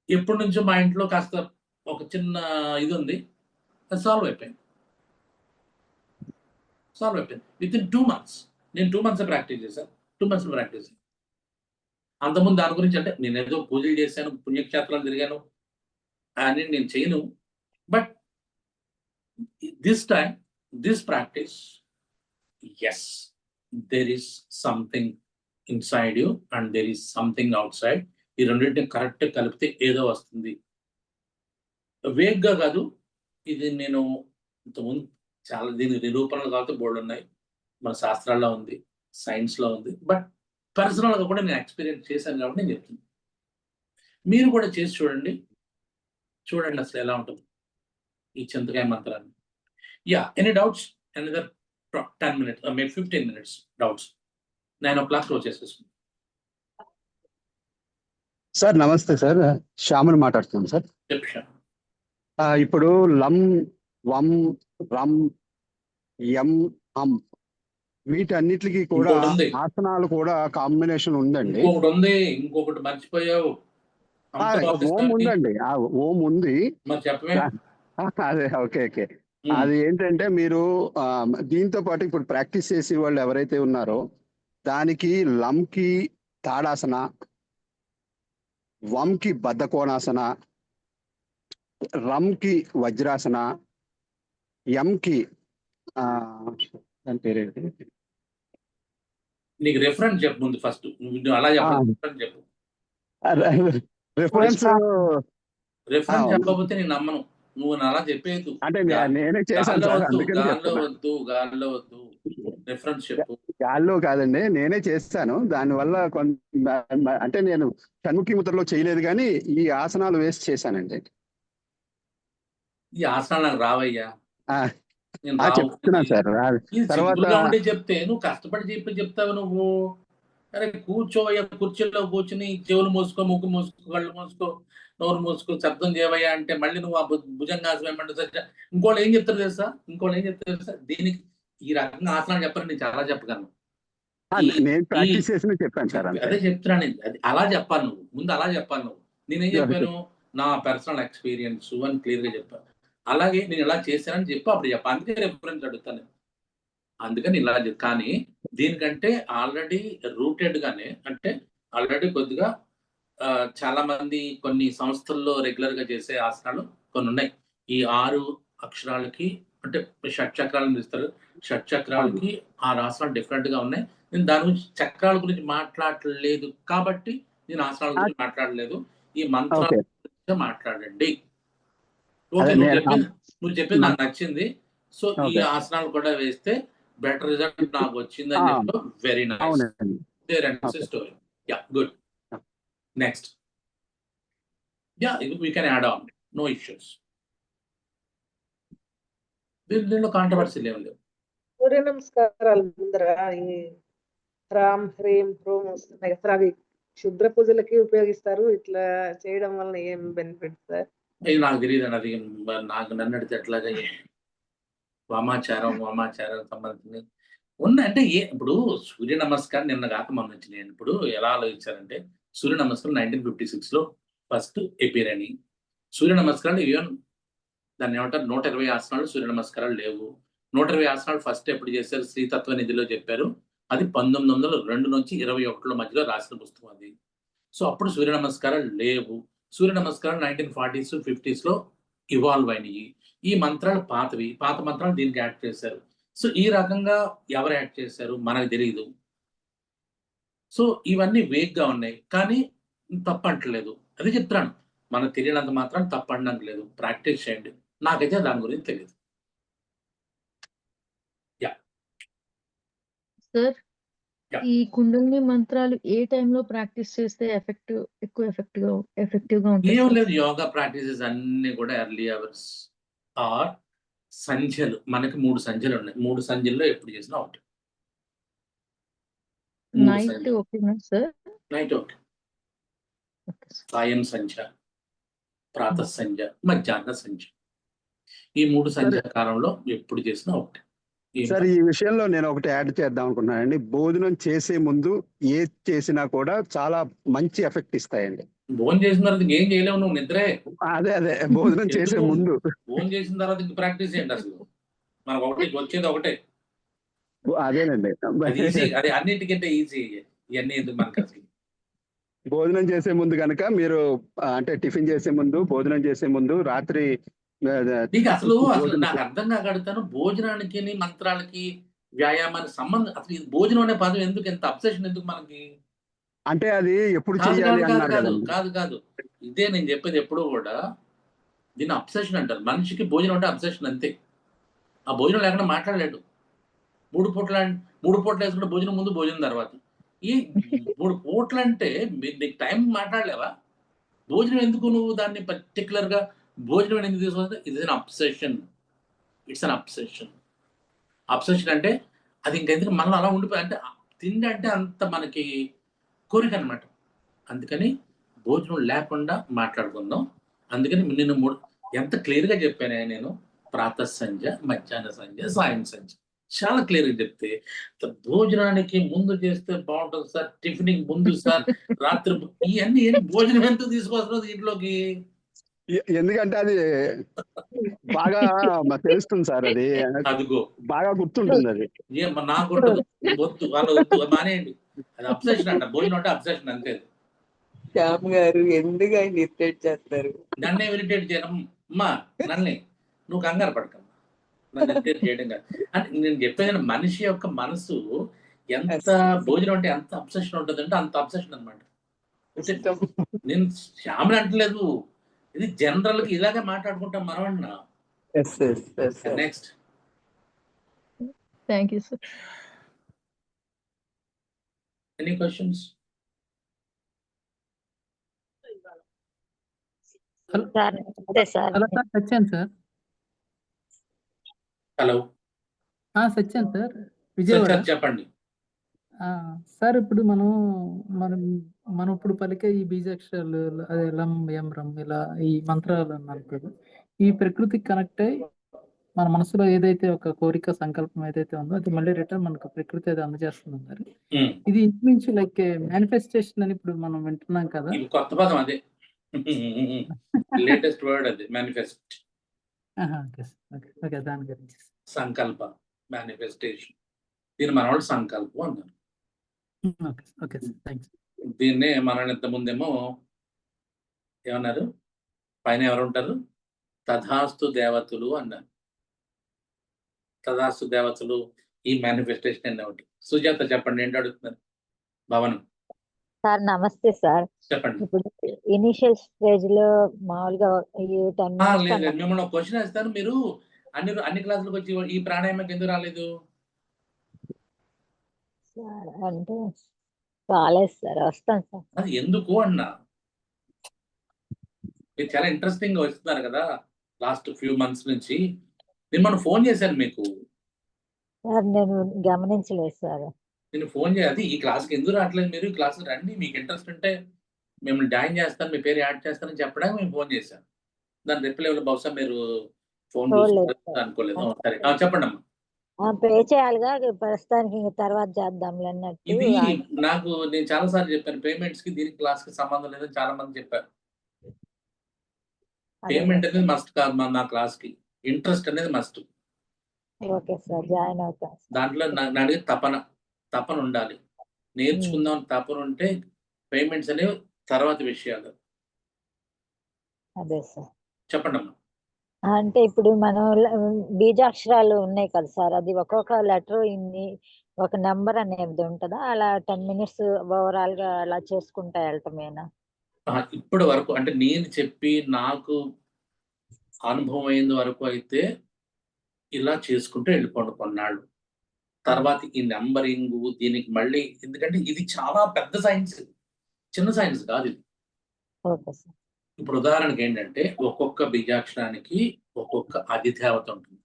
ఎప్పటి నుంచో మా ఇంట్లో కాస్త ఒక చిన్న ఇది ఉంది, అది సాల్వ్ అయిపోయింది. With in 2 months. నేను 2 months ప్రాక్టీస్ చేశాను. 2 months ప్రాక్టీస్. అంతకుముందు దాని గురించి అంటే నేను ఏదో పూజలు చేశాను, పుణ్యక్షేత్రాలు తిరిగాను అని నేను చేయను. But this time, this practice, yes, there is something inside you and there is something outside. ఈ రెండింటిని కరెక్ట్ కలిపితే ఏదో వస్తుంది. వేగ్గా కాదు, ఇది నేను ఇంతకుముందు చాలా దీని నిరూపణలు కాబట్టి బోర్డు ఉన్నాయి, మన శాస్త్రాల్లో ఉంది, సైన్స్లో ఉంది. బట్ పర్సనల్గా కూడా నేను ఎక్స్పీరియన్స్ చేశాను కాబట్టి నేను చెప్తున్నాను. మీరు కూడా చేసి చూడండి అసలు ఎలా ఉంటుంది ఈ చింతకాయ మంత్రాన్ని. Yeah, any doubts? Another 10 minutes, maybe 15 minutes doubts. 9 o'clock close చేసేస్తుంది. సార్ నమస్తే సార్, శ్యామని మాట్లాడుతున్నాను సార్. చెప్పు. ఇప్పుడు లం, వం, రం, యం, హం వీటన్నిటికి కూడా ఇంకోటి ఉంది. ఆసనాలు కూడా కాంబినేషన్ ఉందండి. ఇంకొకటి మర్చిపోయావు. ఓం ఉందండి, ఓం ఉంది. మరి చెప్పమే. అదే ఓకే. అది ఏంటంటే మీరు దీంతో పాటు ఇప్పుడు ప్రాక్టీస్ చేసే వాళ్ళు ఎవరైతే ఉన్నారో దానికి లంకి తాడాసన, వంకి బద్ధకోణాసన, రంకి వజ్రాసన, ఎంకి దాని పేరేంటి, నీకు రెఫరెన్స్ చెప్పు ముందు. ఫస్ట్ నువ్వు అలా చెప్పు. రిఫరెన్స్ రెఫరెన్స్ చెప్పకపోతే నేను నమ్మను. నువ్వు అలా చెప్పేది అంటే నేనే చేశాను సార్, అందుకని గాల్లో వద్దు, రెఫరెన్స్ చెప్పు. గాల్లో కాదండి, నేనే చేస్తాను. దానివల్ల అంటే నేను షణ్ముఖి ముద్రలో చేయలేదు కానీ ఈ ఆసనాలు వేసి చేశానండి. ఈ ఆసనాలు నాకు రావయ్యా. చెప్తున్నాను సార్. తర్వాత చెప్తే నువ్వు కష్టపడి చెప్తావు నువ్వు. అరే కూర్చోవయ్యా, కుర్చీలో కూర్చుని చెవులు మూసుకో, ముక్కు మూసుకో, కళ్ళు మూసుకో, నోరు మూసుకో, శబ్దం చేయవయ్యా అంటే మళ్ళీ నువ్వు ఆ భుజంగాసనం ఏమంటే ఇంకోళ్ళు ఏం చెప్తారు తెలుసా? దీనికి ఈ రకంగా ఆసనాలు చెప్పాలని నేను చాలా చెప్పగలను. నేను ప్రాక్టీస్ చేసి చెప్పాను సార్. అదే చెప్తున్నాను, అది అలా చెప్పాలి నువ్వు, ముందు అలా చెప్పాలి నువ్వు. నేనేం చెప్పాను, నా పర్సనల్ ఎక్స్పీరియన్స్ అని క్లియర్ గా చెప్పాను. అలాగే నేను ఇలా చేశానని చెప్పి అప్పుడు చెప్పాను. అందుకే రెఫరెన్స్ అడుగుతాను, అందుకని ఇలా కానీ దీనికంటే ఆల్రెడీ రూటెడ్ గానే, అంటే ఆల్రెడీ కొద్దిగా చాలా మంది కొన్ని సంస్థల్లో రెగ్యులర్ గా చేసే ఆసనాలు కొన్ని ఉన్నాయి. ఈ 6 అక్షరాలకి అంటే షట్చక్రాలను ఇస్తారు. షట్చక్రాలకి 6 ఆసనాలు డిఫరెంట్ గా ఉన్నాయి. నేను దాని గురించి చక్రాల గురించి మాట్లాడలేదు కాబట్టి నేను ఆసనాల గురించి మాట్లాడలేదు. ఈ మంత్రాల గురించి మాట్లాడండి. ఓకే, నువ్వు చెప్పింది నాకు నచ్చింది. సో ఈ ఆసనాలు కూడా వేస్తే బెటర్ రిజల్ట్ నాకు వచ్చింది అని చెప్పి very nice story. Yeah, good. Next, yeah, we can add on, no issues. దీనిలో కాంట్రవర్సీలు ఏం లేవు. సూర్య నమస్కారాలు ముందర ఈ రామ్, హ్రీం, హ్రూం వస్తున్నాయి సార్, అవి క్షుద్ర పూజలకి ఉపయోగిస్తారు. ఇట్లా చేయడం వల్ల ఏం బెనిఫిట్ సార్? ఇది నాకు తెలియదు అండి. అది నాకు నన్ను అడిగితే ఎట్లాగా వామాచారం సంబంధించింది ఉన్నాయి. అంటే ఇప్పుడు సూర్య నమస్కారం నిన్న కాక మొన్న వచ్చినాయి. ఇప్పుడు ఎలా ఆలోచించారంటే సూర్య నమస్కారం 1956లో ఫస్ట్ ఎపీర్ అని. సూర్య నమస్కారాలు ఈవెన్ దాన్ని ఏమంటారు 120 ఆసనాలు సూర్య నమస్కారాలు లేవు. 120 ఆసనాలు ఫస్ట్ ఎప్పుడు చేశారు? శ్రీతత్వ నిధిలో చెప్పారు. అది 1902 నుంచి 21 మధ్యలో రాసిన పుస్తకం అది. సో అప్పుడు సూర్య నమస్కారాలు లేవు. సూర్య నమస్కారం 1940s 50sలో ఇవాల్వ్ అయినాయి. ఈ మంత్రాలు పాతవి, పాత మంత్రాలు దీనికి యాడ్ చేశారు. సో ఈ రకంగా ఎవరు యాడ్ చేశారు మనకు తెలియదు. సో ఇవన్నీ వేగ్గా ఉన్నాయి, కానీ తప్పంటలేదు. అది చెప్తున్నాను, మనకు తెలియనంత మాత్రం తప్పనడానికి లేదు. ప్రాక్టీస్ చేయండి. నాకైతే దాని గురించి తెలియదు. Yeah, sir Yeah. ఈ కుండలిని మంత్రాలు ఏ టైంలో ప్రాక్టీస్ చేస్తే ఎక్కువ ఎఫెక్టివ్ గా ఉంటుంది ఏం సార్? లేదు, యోగా ప్రాక్టీసెస్ అన్ని కూడా ఎర్లీ అవర్స్ ఆర్ సంధ్యలు. మనకి 3 సంధ్యలు ఉన్నాయి. 3 సంధ్యల్లో ఎప్పుడు చేసినా ఒకటి. 3 నైట్ సంధ్యలు. ఓకేనా సార్? నైట్ ఒకటి. Okay sir. సాయం సంధ్య, ప్రాతః సంధ్య, మధ్యాహ్న సంధ్య. ఈ 3 సంధ్యా కాలంలో ఎప్పుడు చేసినా ఒకటి. సార్ ఈ విషయంలో నేను ఒకటి యాడ్ చేద్దాం అనుకున్నానండి. భోజనం చేసే ముందు ఏది చేసినా కూడా చాలా మంచి ఎఫెక్ట్ ఇస్తాయండి. భోజనం చేసిన తర్వాత ఏం చేయలేవు, నువ్వు నిద్రే. అదే భోజనం చేసే ఎందుకు? ముందు. భోజనం చేసిన తర్వాత ఇంక ప్రాక్టీస్ ఏంటి అసలు? మనకు ఒకటి వచ్చేది ఒకటే. అదేనండి. అది ఈజీ, అది అన్నిటికంటే ఈజీ. ఇవన్నీ ఎందుకు మనకు అసలు? భోజనం చేసే ముందు కనుక మీరు అంటే టిఫిన్ చేసే ముందు, భోజనం చేసే ముందు, రాత్రి నీకు అసలు నాకు అర్థం కాక అడుగుతాను, భోజనానికి మంత్రాలకి వ్యాయామానికి సంబంధం అసలు ఇది భోజనం అనే పదం ఎందుకు, ఎంత అబ్సెషన్ ఎందుకు మనకి? అంటే అది ఎప్పుడు కాదు చేయాలి కాదు కాదు అన్నారు కాదు కదండి. కాదు కాదు ఇదే నేను చెప్పేది. ఎప్పుడూ కూడా దీన్ని అబ్సెషన్ అంటారు. మనిషికి భోజనం అంటే అబ్సెషన్ అంతే. ఆ భోజనం లేకుండా మాట్లాడలేడు. 3 పూటలు వేసుకుంటే భోజనం ముందు, భోజనం తర్వాత. ఈ 3 పూటలు అంటే నీకు టైం మాట్లాడలేవా? భోజనం ఎందుకు నువ్వు దాన్ని పర్టికులర్ గా భోజనం ఎందుకు తీసుకుంటే ఇది an obsession. It's an obsession. Obsession అంటే అది ఇంకెందుకు మనం అలా ఉండిపోయి, అంటే తిండి అంటే అంత మనకి కోరిక అనమాట. అందుకని భోజనం లేకుండా మాట్లాడుకుందాం. అందుకని నేను ఎంత క్లియర్గా చెప్పానే నేను, ప్రాతః సంధ్య, మధ్యాహ్న సంధ్య, సాయం సంధ్య చాలా క్లియర్గా చెప్తే, భోజనానికి ముందు చేస్తే బాగుంటుంది సార్, టిఫిన్ ముందు సార్, రాత్రి ఇవన్నీ భోజనం ఎందుకు తీసుకొస్తున్నది ఇంట్లోకి? ఎందుకంటే అది బాగా తెలుస్తుంది సార్. అది అదిగో బాగా గుర్తుంటుంది. అది నాకు వద్దు, వాళ్ళ వద్దు, మానేయండి. అది అబ్సెషన్ అంట. భోజనం అంటే అబ్సెషన్ అంతే. శ్యామ్ గారు ఎందుకు ఆయన ఇరిటేట్ చేస్తారు? నన్నే ఇరిటేట్ చేయడం అమ్మా, నన్నే. నువ్వు కంగారు పడకమ్మా, నన్ను ఇరిటేట్ చేయడం కాదు. అంటే నేను చెప్పేది మనిషి యొక్క మనసు ఎంత భోజనం అంటే ఎంత అబ్సెషన్ ఉంటుంది అంటే అంత అబ్సెషన్ అనమాట. నేను శ్యామని అంటలేదు, ఇది జనరల్ గా ఇలాగే మాట్లాడుకుంటాం మనం అన్నా. Next. Thank you sir. Any questions? Sir అదే sir. Hello sir, Satyan sir. Hello Satyan sir, Vijayawada. చెప్పండి సార్. ఇప్పుడు మనం ఇప్పుడు పలికే ఈ బీజాక్షరాలు, అదే లం యం రం ఇలా ఈ మంత్రాలు అన్నారు కదా, ఈ ప్రకృతికి కనెక్ట్ అయ్యి మన మనసులో ఏదైతే ఒక కోరిక సంకల్పం ఏదైతే ఉందో అది మళ్ళీ రిటర్న్ మనకు ప్రకృతి అది అందజేస్తుంది అన్నారు. ఇది ఇంచుమించు లైక్ మేనిఫెస్టేషన్ అని ఇప్పుడు మనం వింటున్నాం కదా. కొత్త పదం అదే, లేటెస్ట్ వర్డ్ అది, మేనిఫెస్ట్. ఓకే, దాని గురించి సంకల్ప, మేనిఫెస్టేషన్. దీన్ని మన వాళ్ళు సంకల్పం అన్నారు. Okay sir, thanks. దీన్నే మన ఇంత ముందేమో ఏమన్నారు, పైన ఎవరు ఉంటారు, తథాస్తు దేవతలు అన్నారు. తథాస్తు దేవతలు ఈ మేనిఫెస్టేషన్ అనే ఒకటి. సుజాత చెప్పండి, ఏంటి అడుగుతున్నారు? భవనం సార్ నమస్తే సార్. చెప్పండి. ఇప్పుడు ఇనిషియల్ స్టేజ్ లో మామూలుగా లేదు, మిమ్మల్ని ఒక క్వశ్చన్ వేస్తాను. మీరు అన్ని క్లాసులకు వచ్చి ఈ ప్రాణాయామకి ఎందుకు రాలేదు? అంటే రాలేదు సార్, వస్తాను సార్. అది ఎందుకు అన్నా, మీరు చాలా ఇంట్రెస్టింగ్ గా వస్తున్నారు కదా లాస్ట్ ఫ్యూ మంత్స్ నుంచి. నేను మనం ఫోన్ చేశాను మీకు సార్, నేను గమనించలేదు సార్. నేను ఫోన్ చేయాలి, ఈ క్లాస్కి ఎందుకు రావట్లేదు మీరు, ఈ క్లాస్కి రండి, మీకు ఇంట్రెస్ట్ ఉంటే మిమ్మల్ని జాయిన్ చేస్తాను, మీ పేరు యాడ్ చేస్తానని చెప్పడానికి మేము ఫోన్ చేశాను. దాని రిప్లై బహుశా మీరు ఫోన్ అనుకోలేదు. సరే చెప్పండి అమ్మా. పే చేయాలిగా ప్రస్తుతానికి, తర్వాత చేద్దాంలే అన్నట్టు. ఇది నేను చాలా సార్లు చెప్పాను, పేమెంట్స్ కి దీనికి క్లాస్ కి సంబంధం లేదని చాలా మంది చెప్పారు. పేమెంట్ అనేది మస్ట్ కాదు నా క్లాస్ కి, ఇంట్రెస్ట్ అనేది మస్ట్. ఓకే సార్, జాయిన్ అవుతాను. దాంట్లో నాకు అడిగే తపన ఉండాలి, నేర్చుకుందాం తపన ఉంటే పేమెంట్స్ అనేవి తర్వాత విషయాలు. అదే సార్, చెప్పండి అమ్మా. అంటే ఇప్పుడు మనం బీజాక్షరాలు ఉన్నాయి కదా సార్, అది ఒక్కొక్క లెటర్ ఇన్ని ఒక నెంబర్ అనేది ఉంటుందా? అలా 10 minutes ఓవరాల్ గా అలా చేసుకుంటా వెళ్ళటమేనా? ఇప్పటి వరకు అంటే నేను చెప్పి నాకు అనుభవం అయిన వరకు అయితే ఇలా చేసుకుంటూ వెళ్ళిపోండి కొన్నాళ్ళు. తర్వాత ఈ నెంబరింగ్ దీనికి మళ్ళీ, ఎందుకంటే ఇది చాలా పెద్ద సైన్స్, చిన్న సైన్స్ కాదు ఇది. Okay sir. ఇప్పుడు ఉదాహరణకి ఏంటంటే ఒక్కొక్క బీజాక్షరానికి ఒక్కొక్క అధిదేవత ఉంటుంది.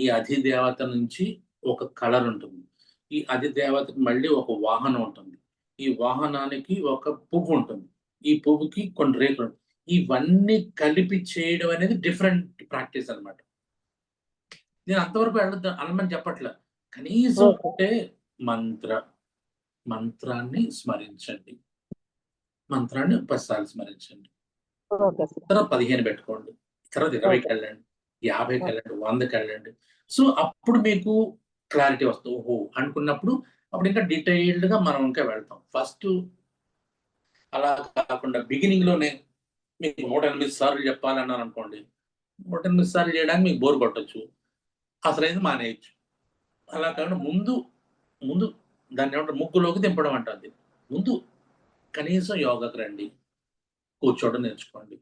ఈ అధిదేవత నుంచి ఒక కలర్ ఉంటుంది. ఈ అధిదేవతకి మళ్ళీ ఒక వాహనం ఉంటుంది. ఈ వాహనానికి ఒక పువ్వు ఉంటుంది. ఈ పువ్వుకి కొన్ని రేకులు ఉంటాయి. ఇవన్నీ కలిపి చేయడం అనేది డిఫరెంట్ ప్రాక్టీస్ అన్నమాట. నేను అంతవరకు అనమని చెప్పట్లే. కనీసం అంటే మంత్రాన్ని స్మరించండి. మంత్రాన్ని 10 సార్లు స్మరించండి. Okay sir. తర్వాత 15 పెట్టుకోండి. తర్వాత 20కి వెళ్ళండి, 50కి వెళ్ళండి, 100కి వెళ్ళండి. సో అప్పుడు మీకు క్లారిటీ వస్తుంది. ఓహో అనుకున్నప్పుడు అప్పుడు ఇంకా డీటెయిల్డ్ గా మనం ఇంకా వెళ్తాం. ఫస్ట్ అలా కాకుండా బిగినింగ్ లోనే మీకు 108 సార్లు చెప్పాలన్నాను అనుకోండి, 108 సార్లు చేయడానికి మీకు బోర్ కొట్టచ్చు, అసలైంది మానేయచ్చు. అలా కాకుండా ముందు దాన్ని ఏమంటారు, ముగ్గులోకి దింపడం అంటుంది. ముందు కనీసం యోగాకి రండి, కూర్చోవడం నేర్చుకోండి.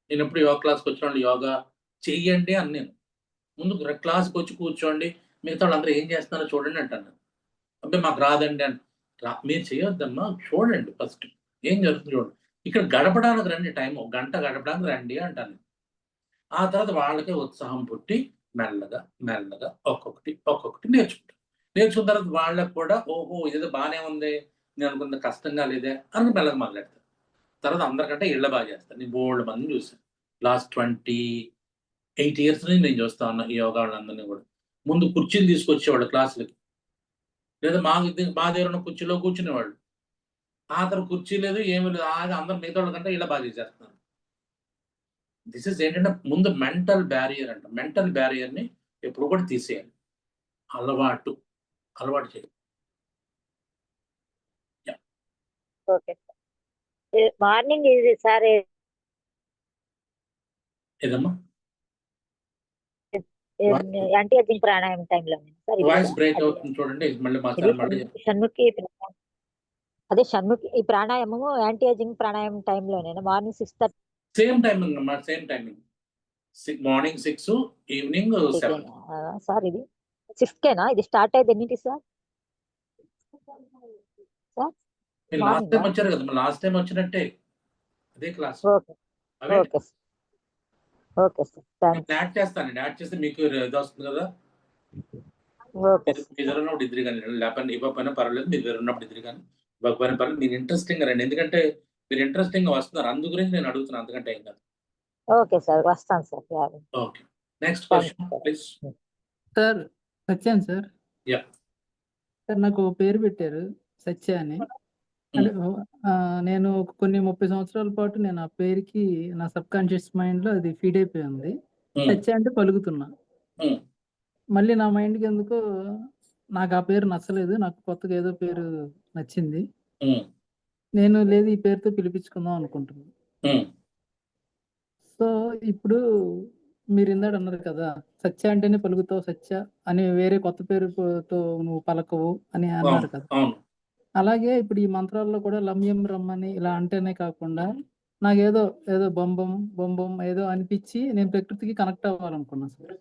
నేను ఎప్పుడు యోగా క్లాస్కి వచ్చిన వాళ్ళు యోగా చెయ్యండి అని నేను ముందు క్లాస్కి వచ్చి కూర్చోండి, మిగతా వాళ్ళందరూ ఏం చేస్తున్నారో చూడండి అంటాను. అబ్బాయి మాకు రాదండి అని మీరు చేయొద్దమ్మా, చూడండి ఫస్ట్ ఏం జరుగుతుంది చూడండి. ఇక్కడ గడపడానికి రండి, టైం 1 గంట గడపడానికి రండి అంటాను. ఆ తర్వాత వాళ్ళకే ఉత్సాహం పుట్టి మెల్లగా ఒక్కొక్కటి నేర్చుకున్న తర్వాత వాళ్ళకు కూడా ఓహో ఇదేదో బాగానే ఉంది, నేను అనుకున్న కష్టంగా లేదే అని మెల్లగా మొదలెడతారు. తర్వాత అందరికంటే ఇళ్ళ బాగా చేస్తాను. నేను బోల్డ్ మందిని చూసాను. లాస్ట్ 28 years నుంచి నేను చూస్తా ఉన్నా ఈ యోగా వాళ్ళందరినీ కూడా. ముందు కుర్చీలు తీసుకొచ్చేవాళ్ళు క్లాసులకి, లేదా మా దగ్గర ఉన్న కుర్చీలో కూర్చునేవాళ్ళు. ఆ తర్వాత కుర్చీ లేదు ఏమీ లేదు, అందరు మిగతా వాళ్ళకంటే ఇళ్ళ బాగా చేసేస్తున్నారు. దిస్ ఇస్ ఏంటంటే ముందు మెంటల్ బ్యారియర్ అంట. మెంటల్ బ్యారియర్ని ఎప్పుడు కూడా తీసేయాలి. అలవాటు చేయాలి. Okay sir. మార్నింగ్ ఇది సార్ ఏదమ్మా యాంటీ ఏజింగ్ ప్రాణాయామం టైంలో సార్. వాయిస్ బ్రేక్ అవుతుంది చూడండి, మళ్ళీ షణ్ముఖి అదే షణ్ముఖి ఈ ప్రాణాయామము యాంటీ ఏజింగ్ ప్రాణాయామం టైంలోనేనా? మార్నింగ్ 6:30 సేమ్ టైమింగ్ అమ్మా, same timing. Morning 6, evening 7. Sir ఇది 6కేనా? ఇది స్టార్ట్ అయ్యేది ఎన్నింటి సార్? మీరు లాస్ట్ టైం వచ్చారు కదా, లాస్ట్ టైం వచ్చినట్టే అదే క్లాస్. Okay sir. యాడ్ చేస్తానండి, యాడ్ చేస్తే మీకు ఇది వస్తుంది కదా. మీ దగ్గర ఉన్నప్పుడు ఇద్దరు కానీ, లేకపోతే ఇవ్వకపోయినా పర్వాలేదు, మీ దగ్గర ఉన్నప్పుడు ఇద్దరు కానీ ఇవ్వకపోయినా పర్వాలేదు. మీరు ఇంట్రెస్టింగ్ రండి, ఎందుకంటే మీరు ఇంట్రెస్టింగ్ గా వస్తున్నారు, అందు గురించి నేను అడుగుతున్నాను, అంతకంటే ఏం కాదు. ఓకే సార్, వస్తాను sir. Okay, next question please. Sir Satyan sir. Yeah sir, నాకు పేరు పెట్టారు సత్య అని. అంటే నేను కొన్ని 30 సంవత్సరాల పాటు నేను ఆ పేరుకి నా సబ్ కాన్షియస్ మైండ్ లో అది ఫీడ్ అయిపోయి ఉంది. సత్య అంటే పలుకుతున్నా. మళ్ళీ నా మైండ్కి ఎందుకో నాకు ఆ పేరు నచ్చలేదు, నాకు కొత్తగా ఏదో పేరు నచ్చింది. నేను లేదు ఈ పేరుతో పిలిపించుకుందాం అనుకుంటున్నాను. సో ఇప్పుడు మీరు ఇందాక అన్నారు కదా, సత్య అంటేనే పలుకుతావు, సత్య అని వేరే కొత్త పేరుతో నువ్వు పలకవు అని అన్నారు కదా. అలాగే ఇప్పుడు ఈ మంత్రాల్లో కూడా లమ్యం రమ్మని ఇలా అంటేనే కాకుండా నాకేదో బొంబం ఏదో అనిపించి నేను ప్రకృతికి కనెక్ట్ అవ్వాలనుకున్నా సార్.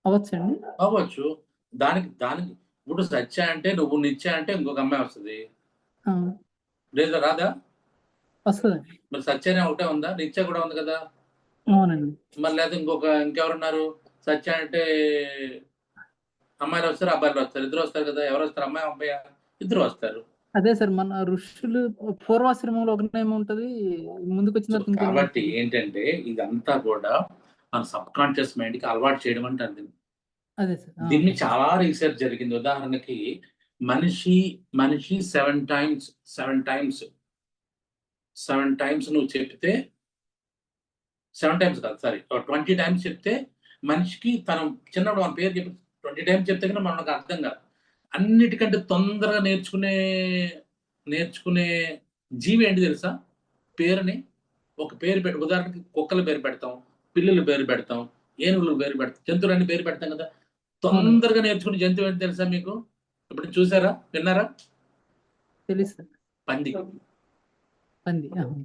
అవ్వచ్చండి? అవ్వచ్చు. దానికి ఇప్పుడు సత్య అంటే నువ్వు, నిత్య అంటే ఇంకొక అమ్మాయి వస్తుంది, లేదా రాదా? వస్తుంది. మరి సత్య అనే ఒకటే ఉందా? నిత్య కూడా ఉంది కదా. అవునండి. మరి లేదా ఇంకెవరున్నారు? సత్య అంటే అమ్మాయిలు వస్తారు, అబ్బాయిలు వస్తారు, ఇద్దరు వస్తారు కదా. ఎవరు వస్తారు? అమ్మాయి అబ్బాయి ఇద్దరు వస్తారు. అదే సార్, మన ఋషులు పూర్వాశ్రమంలో ఒక నేమ్ ఉంటది, ముందుకు వచ్చిన కాబట్టి ఏంటంటే ఇదంతా కూడా మన సబ్ కాన్షియస్ మైండ్ కి అలవాటు చేయడం అంటే అదే సార్. దీన్ని చాలా రీసెర్చ్ జరిగింది. ఉదాహరణకి మనిషి 7 టైమ్స్ నువ్వు చెప్తే, 7 టైమ్స్ కాదు సారీ 20 టైమ్స్ చెప్తే మనిషికి తను చిన్నప్పుడు మన పేరు చెప్పి 20 టైమ్స్ చెప్తే కన్నా మనకు అర్థం కాదు. అన్నిటికంటే తొందరగా నేర్చుకునే జీవి ఏంటి తెలుసా? పేరుని ఒక పేరు పెట్టి, ఉదాహరణకి కుక్కల పేరు పెడతాం, పిల్లుల పేరు పెడతాం, ఏనుగుల పేరు పెడతాం, జంతువులన్నీ పేరు పెడతాం కదా. తొందరగా నేర్చుకునే జంతువు ఏంటి తెలుసా మీకు? ఇప్పుడు చూసారా, విన్నారా? తెలుసు. పంది.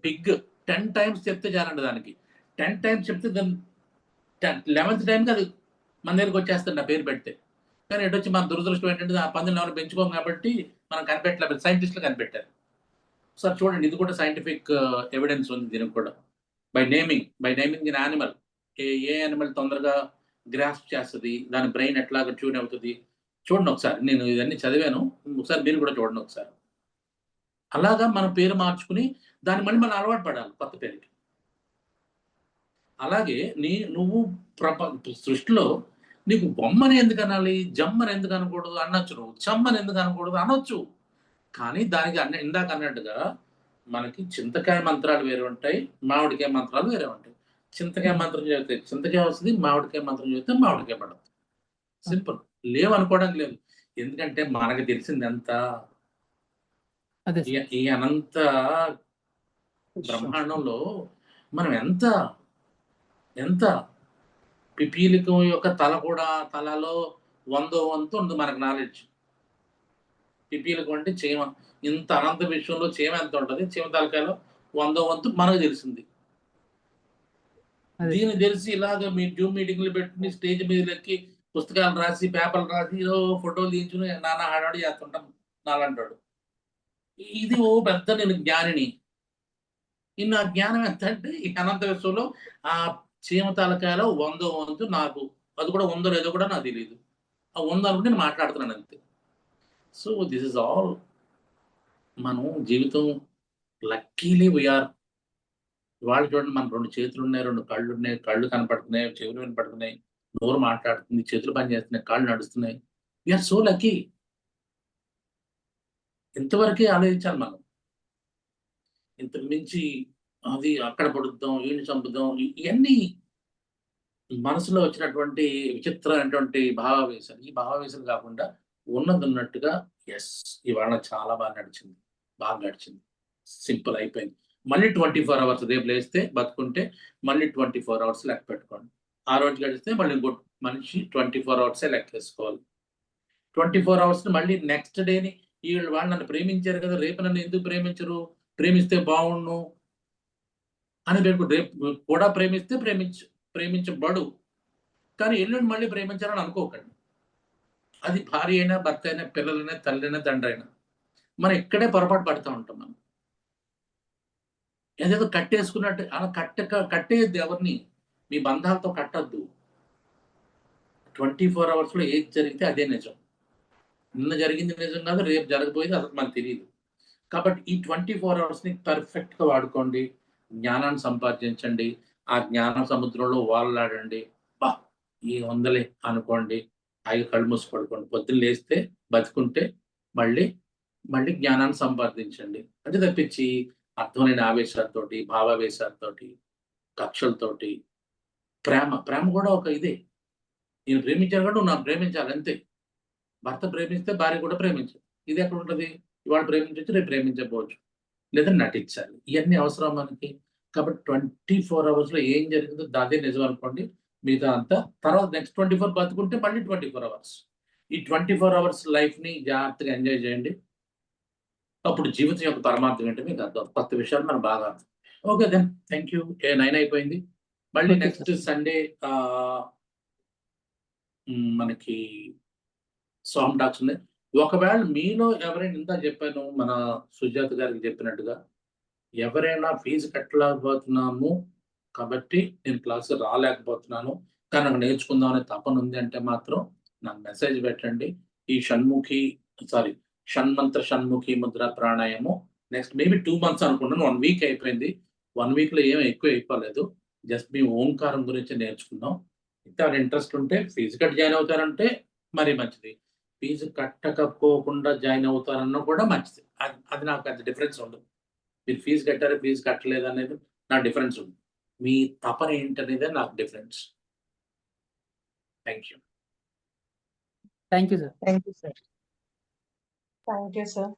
పిగ్ 10 టైమ్స్ చెప్తే చాలంట దానికి. 10 టైమ్స్ చెప్తే 11th టైంకి అది మన దగ్గరికి వచ్చేస్తుంది ఆ పేరు పెడితే. కానీ ఎటు వచ్చి మన దురదృష్టం ఏంటంటే ఆ పందులు ఎవరు పెంచుకోం కాబట్టి మనం కనిపెట్టలేదు, సైంటిస్టులు కనిపెట్టారు. సార్ చూడండి, ఇది కూడా సైంటిఫిక్ ఎవిడెన్స్ ఉంది దీనికి కూడా. By naming the animal, a animal తొందరగా గ్రాస్ప్ చేస్తుంది, దాని బ్రెయిన్ ఎట్లాగా ట్యూన్ అవుతుంది. చూడండి ఒకసారి, నేను ఇవన్నీ చదివాను, ఒకసారి మీరు కూడా చూడండి ఒకసారి. అలాగా మనం పేరు మార్చుకుని దాన్ని మళ్ళీ మనం అలవాటు పడాలి కొత్త పేరుకి. అలాగే నువ్వు సృష్టిలో నీకు బొమ్మని ఎందుకు అనాలి, జమ్మని ఎందుకు అనకూడదు అనొచ్చు, నువ్వు చమ్మని ఎందుకు అనకూడదు అనొచ్చు. కానీ దానికి ఇందాక అన్నట్టుగా మనకి చింతకాయ మంత్రాలు వేరే ఉంటాయి, మామిడికాయ మంత్రాలు వేరే ఉంటాయి. చింతకాయ మంత్రం చదివితే చింతకాయ వస్తుంది, మామిడికాయ మంత్రం చదివితే మామిడికాయ పడదు. సింపుల్. లేవు అనుకోవడం లేదు. ఎందుకంటే మనకు తెలిసింది ఎంత, ఈ అనంత బ్రహ్మాండంలో మనం ఎంత పిపీలికం యొక్క తల కూడా, తలలో 100వ వంతు ఉంది మనకు నాలెడ్జ్. పిపీలికం అంటే చీమ. ఇంత అనంత విషయంలో చీమ ఎంత ఉంటుంది, చీమ తలకాయలో 100వ వంతు మనకు తెలిసింది. దీన్ని తెలిసి ఇలాగ మీ జూమ్ మీటింగ్లు పెట్టుకుని స్టేజ్ మీద ఎక్కి పుస్తకాలు రాసి, పేపర్లు రాసి, ఫోటోలు తీయించుకుని నానా ఆడాడు చేస్తుంటాం నాలంటాడు. ఇది ఓ పెద్ద నేను జ్ఞానిని. నా జ్ఞానం ఎంత అంటే ఈ అనంత విశ్వంలో ఆ చీమ తలకాయలో 100వ వంతు నాకు, అది కూడా ఉందో లేదో కూడా నాకు తెలియదు. ఆ ఉందో అనుకుంటే నేను మాట్లాడుతున్నాను అంతే. So this is all. మనం జీవితం లక్కీలీ వీఆర్. వాళ్ళు చూడండి, మన 2 చేతులు ఉన్నాయి, 2 కళ్ళు ఉన్నాయి, కళ్ళు కనపడుతున్నాయి, చెవులు వినపడుతున్నాయి, నోరు మాట్లాడుతుంది, చేతులు పని చేస్తున్నాయి, కాళ్ళు నడుస్తున్నాయి. We are so lucky. ఇంతవరకే ఆలోచించాలి మనం. ఇంత మించి అది అక్కడ పడుద్దాం, వీడిని చంపుదాం, ఇవన్నీ మనసులో వచ్చినటువంటి విచిత్రమైనటువంటి భావావేశాలు. ఈ భావావేశాలు కాకుండా ఉన్నది ఉన్నట్టుగా ఎస్ ఇవాళ చాలా బాగా నడిచింది, బాగా నడిచింది, సింపుల్ అయిపోయింది. మళ్ళీ 24 అవర్స్ రేపు లేస్తే బతుకుంటే మళ్ళీ 24 అవర్స్ లెక్క పెట్టుకోండి. ఆ రోజు గడిస్తే మళ్ళీ ఇంకో మనిషి 24 అవర్సే లెక్కేసుకోవాలి. 24 అవర్స్ మళ్ళీ నెక్స్ట్ డేని వాళ్ళు నన్ను ప్రేమించారు కదా, రేపు నన్ను ఎందుకు ప్రేమించరు, ప్రేమిస్తే బాగుండు అని రేపు కూడా ప్రేమిస్తే ప్రేమించబడు. కానీ ఎల్లుండి మళ్ళీ ప్రేమించాలని అనుకోకండి. అది భార్య అయినా, భర్త అయినా, పిల్లలైనా, తల్లి అయినా, తండ్రి అయినా, మనం ఇక్కడే పొరపాటు పడుతూ ఉంటాం. మనం ఏదేదో కట్టేసుకున్నట్టు అలా కట్టేయద్దు ఎవరిని, మీ బంధాలతో కట్టద్దు. 24 అవర్స్లో ఏది జరిగితే అదే నిజం. నిన్న జరిగింది నిజం కాదు, రేపు జరగబోయేది అసలు మనకు తెలియదు. కాబట్టి ఈ 24 అవర్స్ని పర్ఫెక్ట్గా వాడుకోండి, జ్ఞానాన్ని సంపాదించండి, ఆ జ్ఞాన సముద్రంలో వాలాడండి. బా ఈ వందలే అనుకోండి, ఐదు కళ్ళు మూసి పడుకోండి. పొద్దున్న లేస్తే బతుకుంటే మళ్ళీ జ్ఞానాన్ని సంపాదించండి. అంటే తప్పించి అర్థమైన ఆవేశాలతోటి, భావావేశాలతోటి, కక్షలతోటి, ప్రేమ కూడా ఒక ఇదే. నేను ప్రేమించాను కూడా నువ్వు నాకు ప్రేమించాలి అంతే. భర్త ప్రేమిస్తే భార్య కూడా ప్రేమించాలి. ఇది ఎక్కడ ఉంటుంది? ఇవాళ ప్రేమించవచ్చు, రేపు ప్రేమించకపోవచ్చు, లేదా నటించాలి. ఇవన్నీ అవసరం మనకి. కాబట్టి 24 అవర్స్లో ఏం జరిగిందో అదే నిజం అనుకోండి. మిగతా అంతా తర్వాత నెక్స్ట్ 24 బతుకుంటే మళ్ళీ 24 అవర్స్. ఈ 24 అవర్స్ లైఫ్ని జాగ్రత్తగా ఎంజాయ్ చేయండి. అప్పుడు జీవితం యొక్క పరమార్థం ఏంటో మీకు అర్థం, కొత్త విషయాలు మనం బాగా అర్థం. Okay then, thank you. 9 అయిపోయింది. మళ్ళీ నెక్స్ట్ సండే మనకి సామ్ టాక్స్ ఉన్నాయి. ఒకవేళ మీలో ఎవరైనా ఇంత చెప్పాను, మన సుజాత గారికి చెప్పినట్టుగా ఎవరైనా ఫీజు కట్టలేకపోతున్నాము కాబట్టి నేను క్లాస్ రాలేకపోతున్నాను, కానీ నాకు నేర్చుకుందాం అనే తపన ఉంది అంటే మాత్రం నాకు మెసేజ్ పెట్టండి. ఈ షణ్మంత్ర ముద్ర ప్రాణాయామం నెక్స్ట్ మేబీ 2 months అనుకుంటున్నాను. 1 week అయిపోయింది. 1 weekలో ఏమీ ఎక్కువ అయిపోలేదు. జస్ట్ మీ ఓంకారం గురించి నేర్చుకుందాం. ఇంకా ఇంట్రెస్ట్ ఉంటే ఫీజు కట్టి జాయిన్ అవుతారంటే మరీ మంచిది. ఫీజు కట్టకపోకుండా జాయిన్ అవుతారన్నా కూడా మంచిది. అది నాకు పెద్ద డిఫరెన్స్ ఉండదు. మీరు ఫీజు కట్టారు, ఫీజు కట్టలేదు అనేది నా డిఫరెన్స్ ఉంది. మీ తపన ఏంటనేదే నాకు difference. Thank you. Thank you sir. Thank you sir. Thank you sir.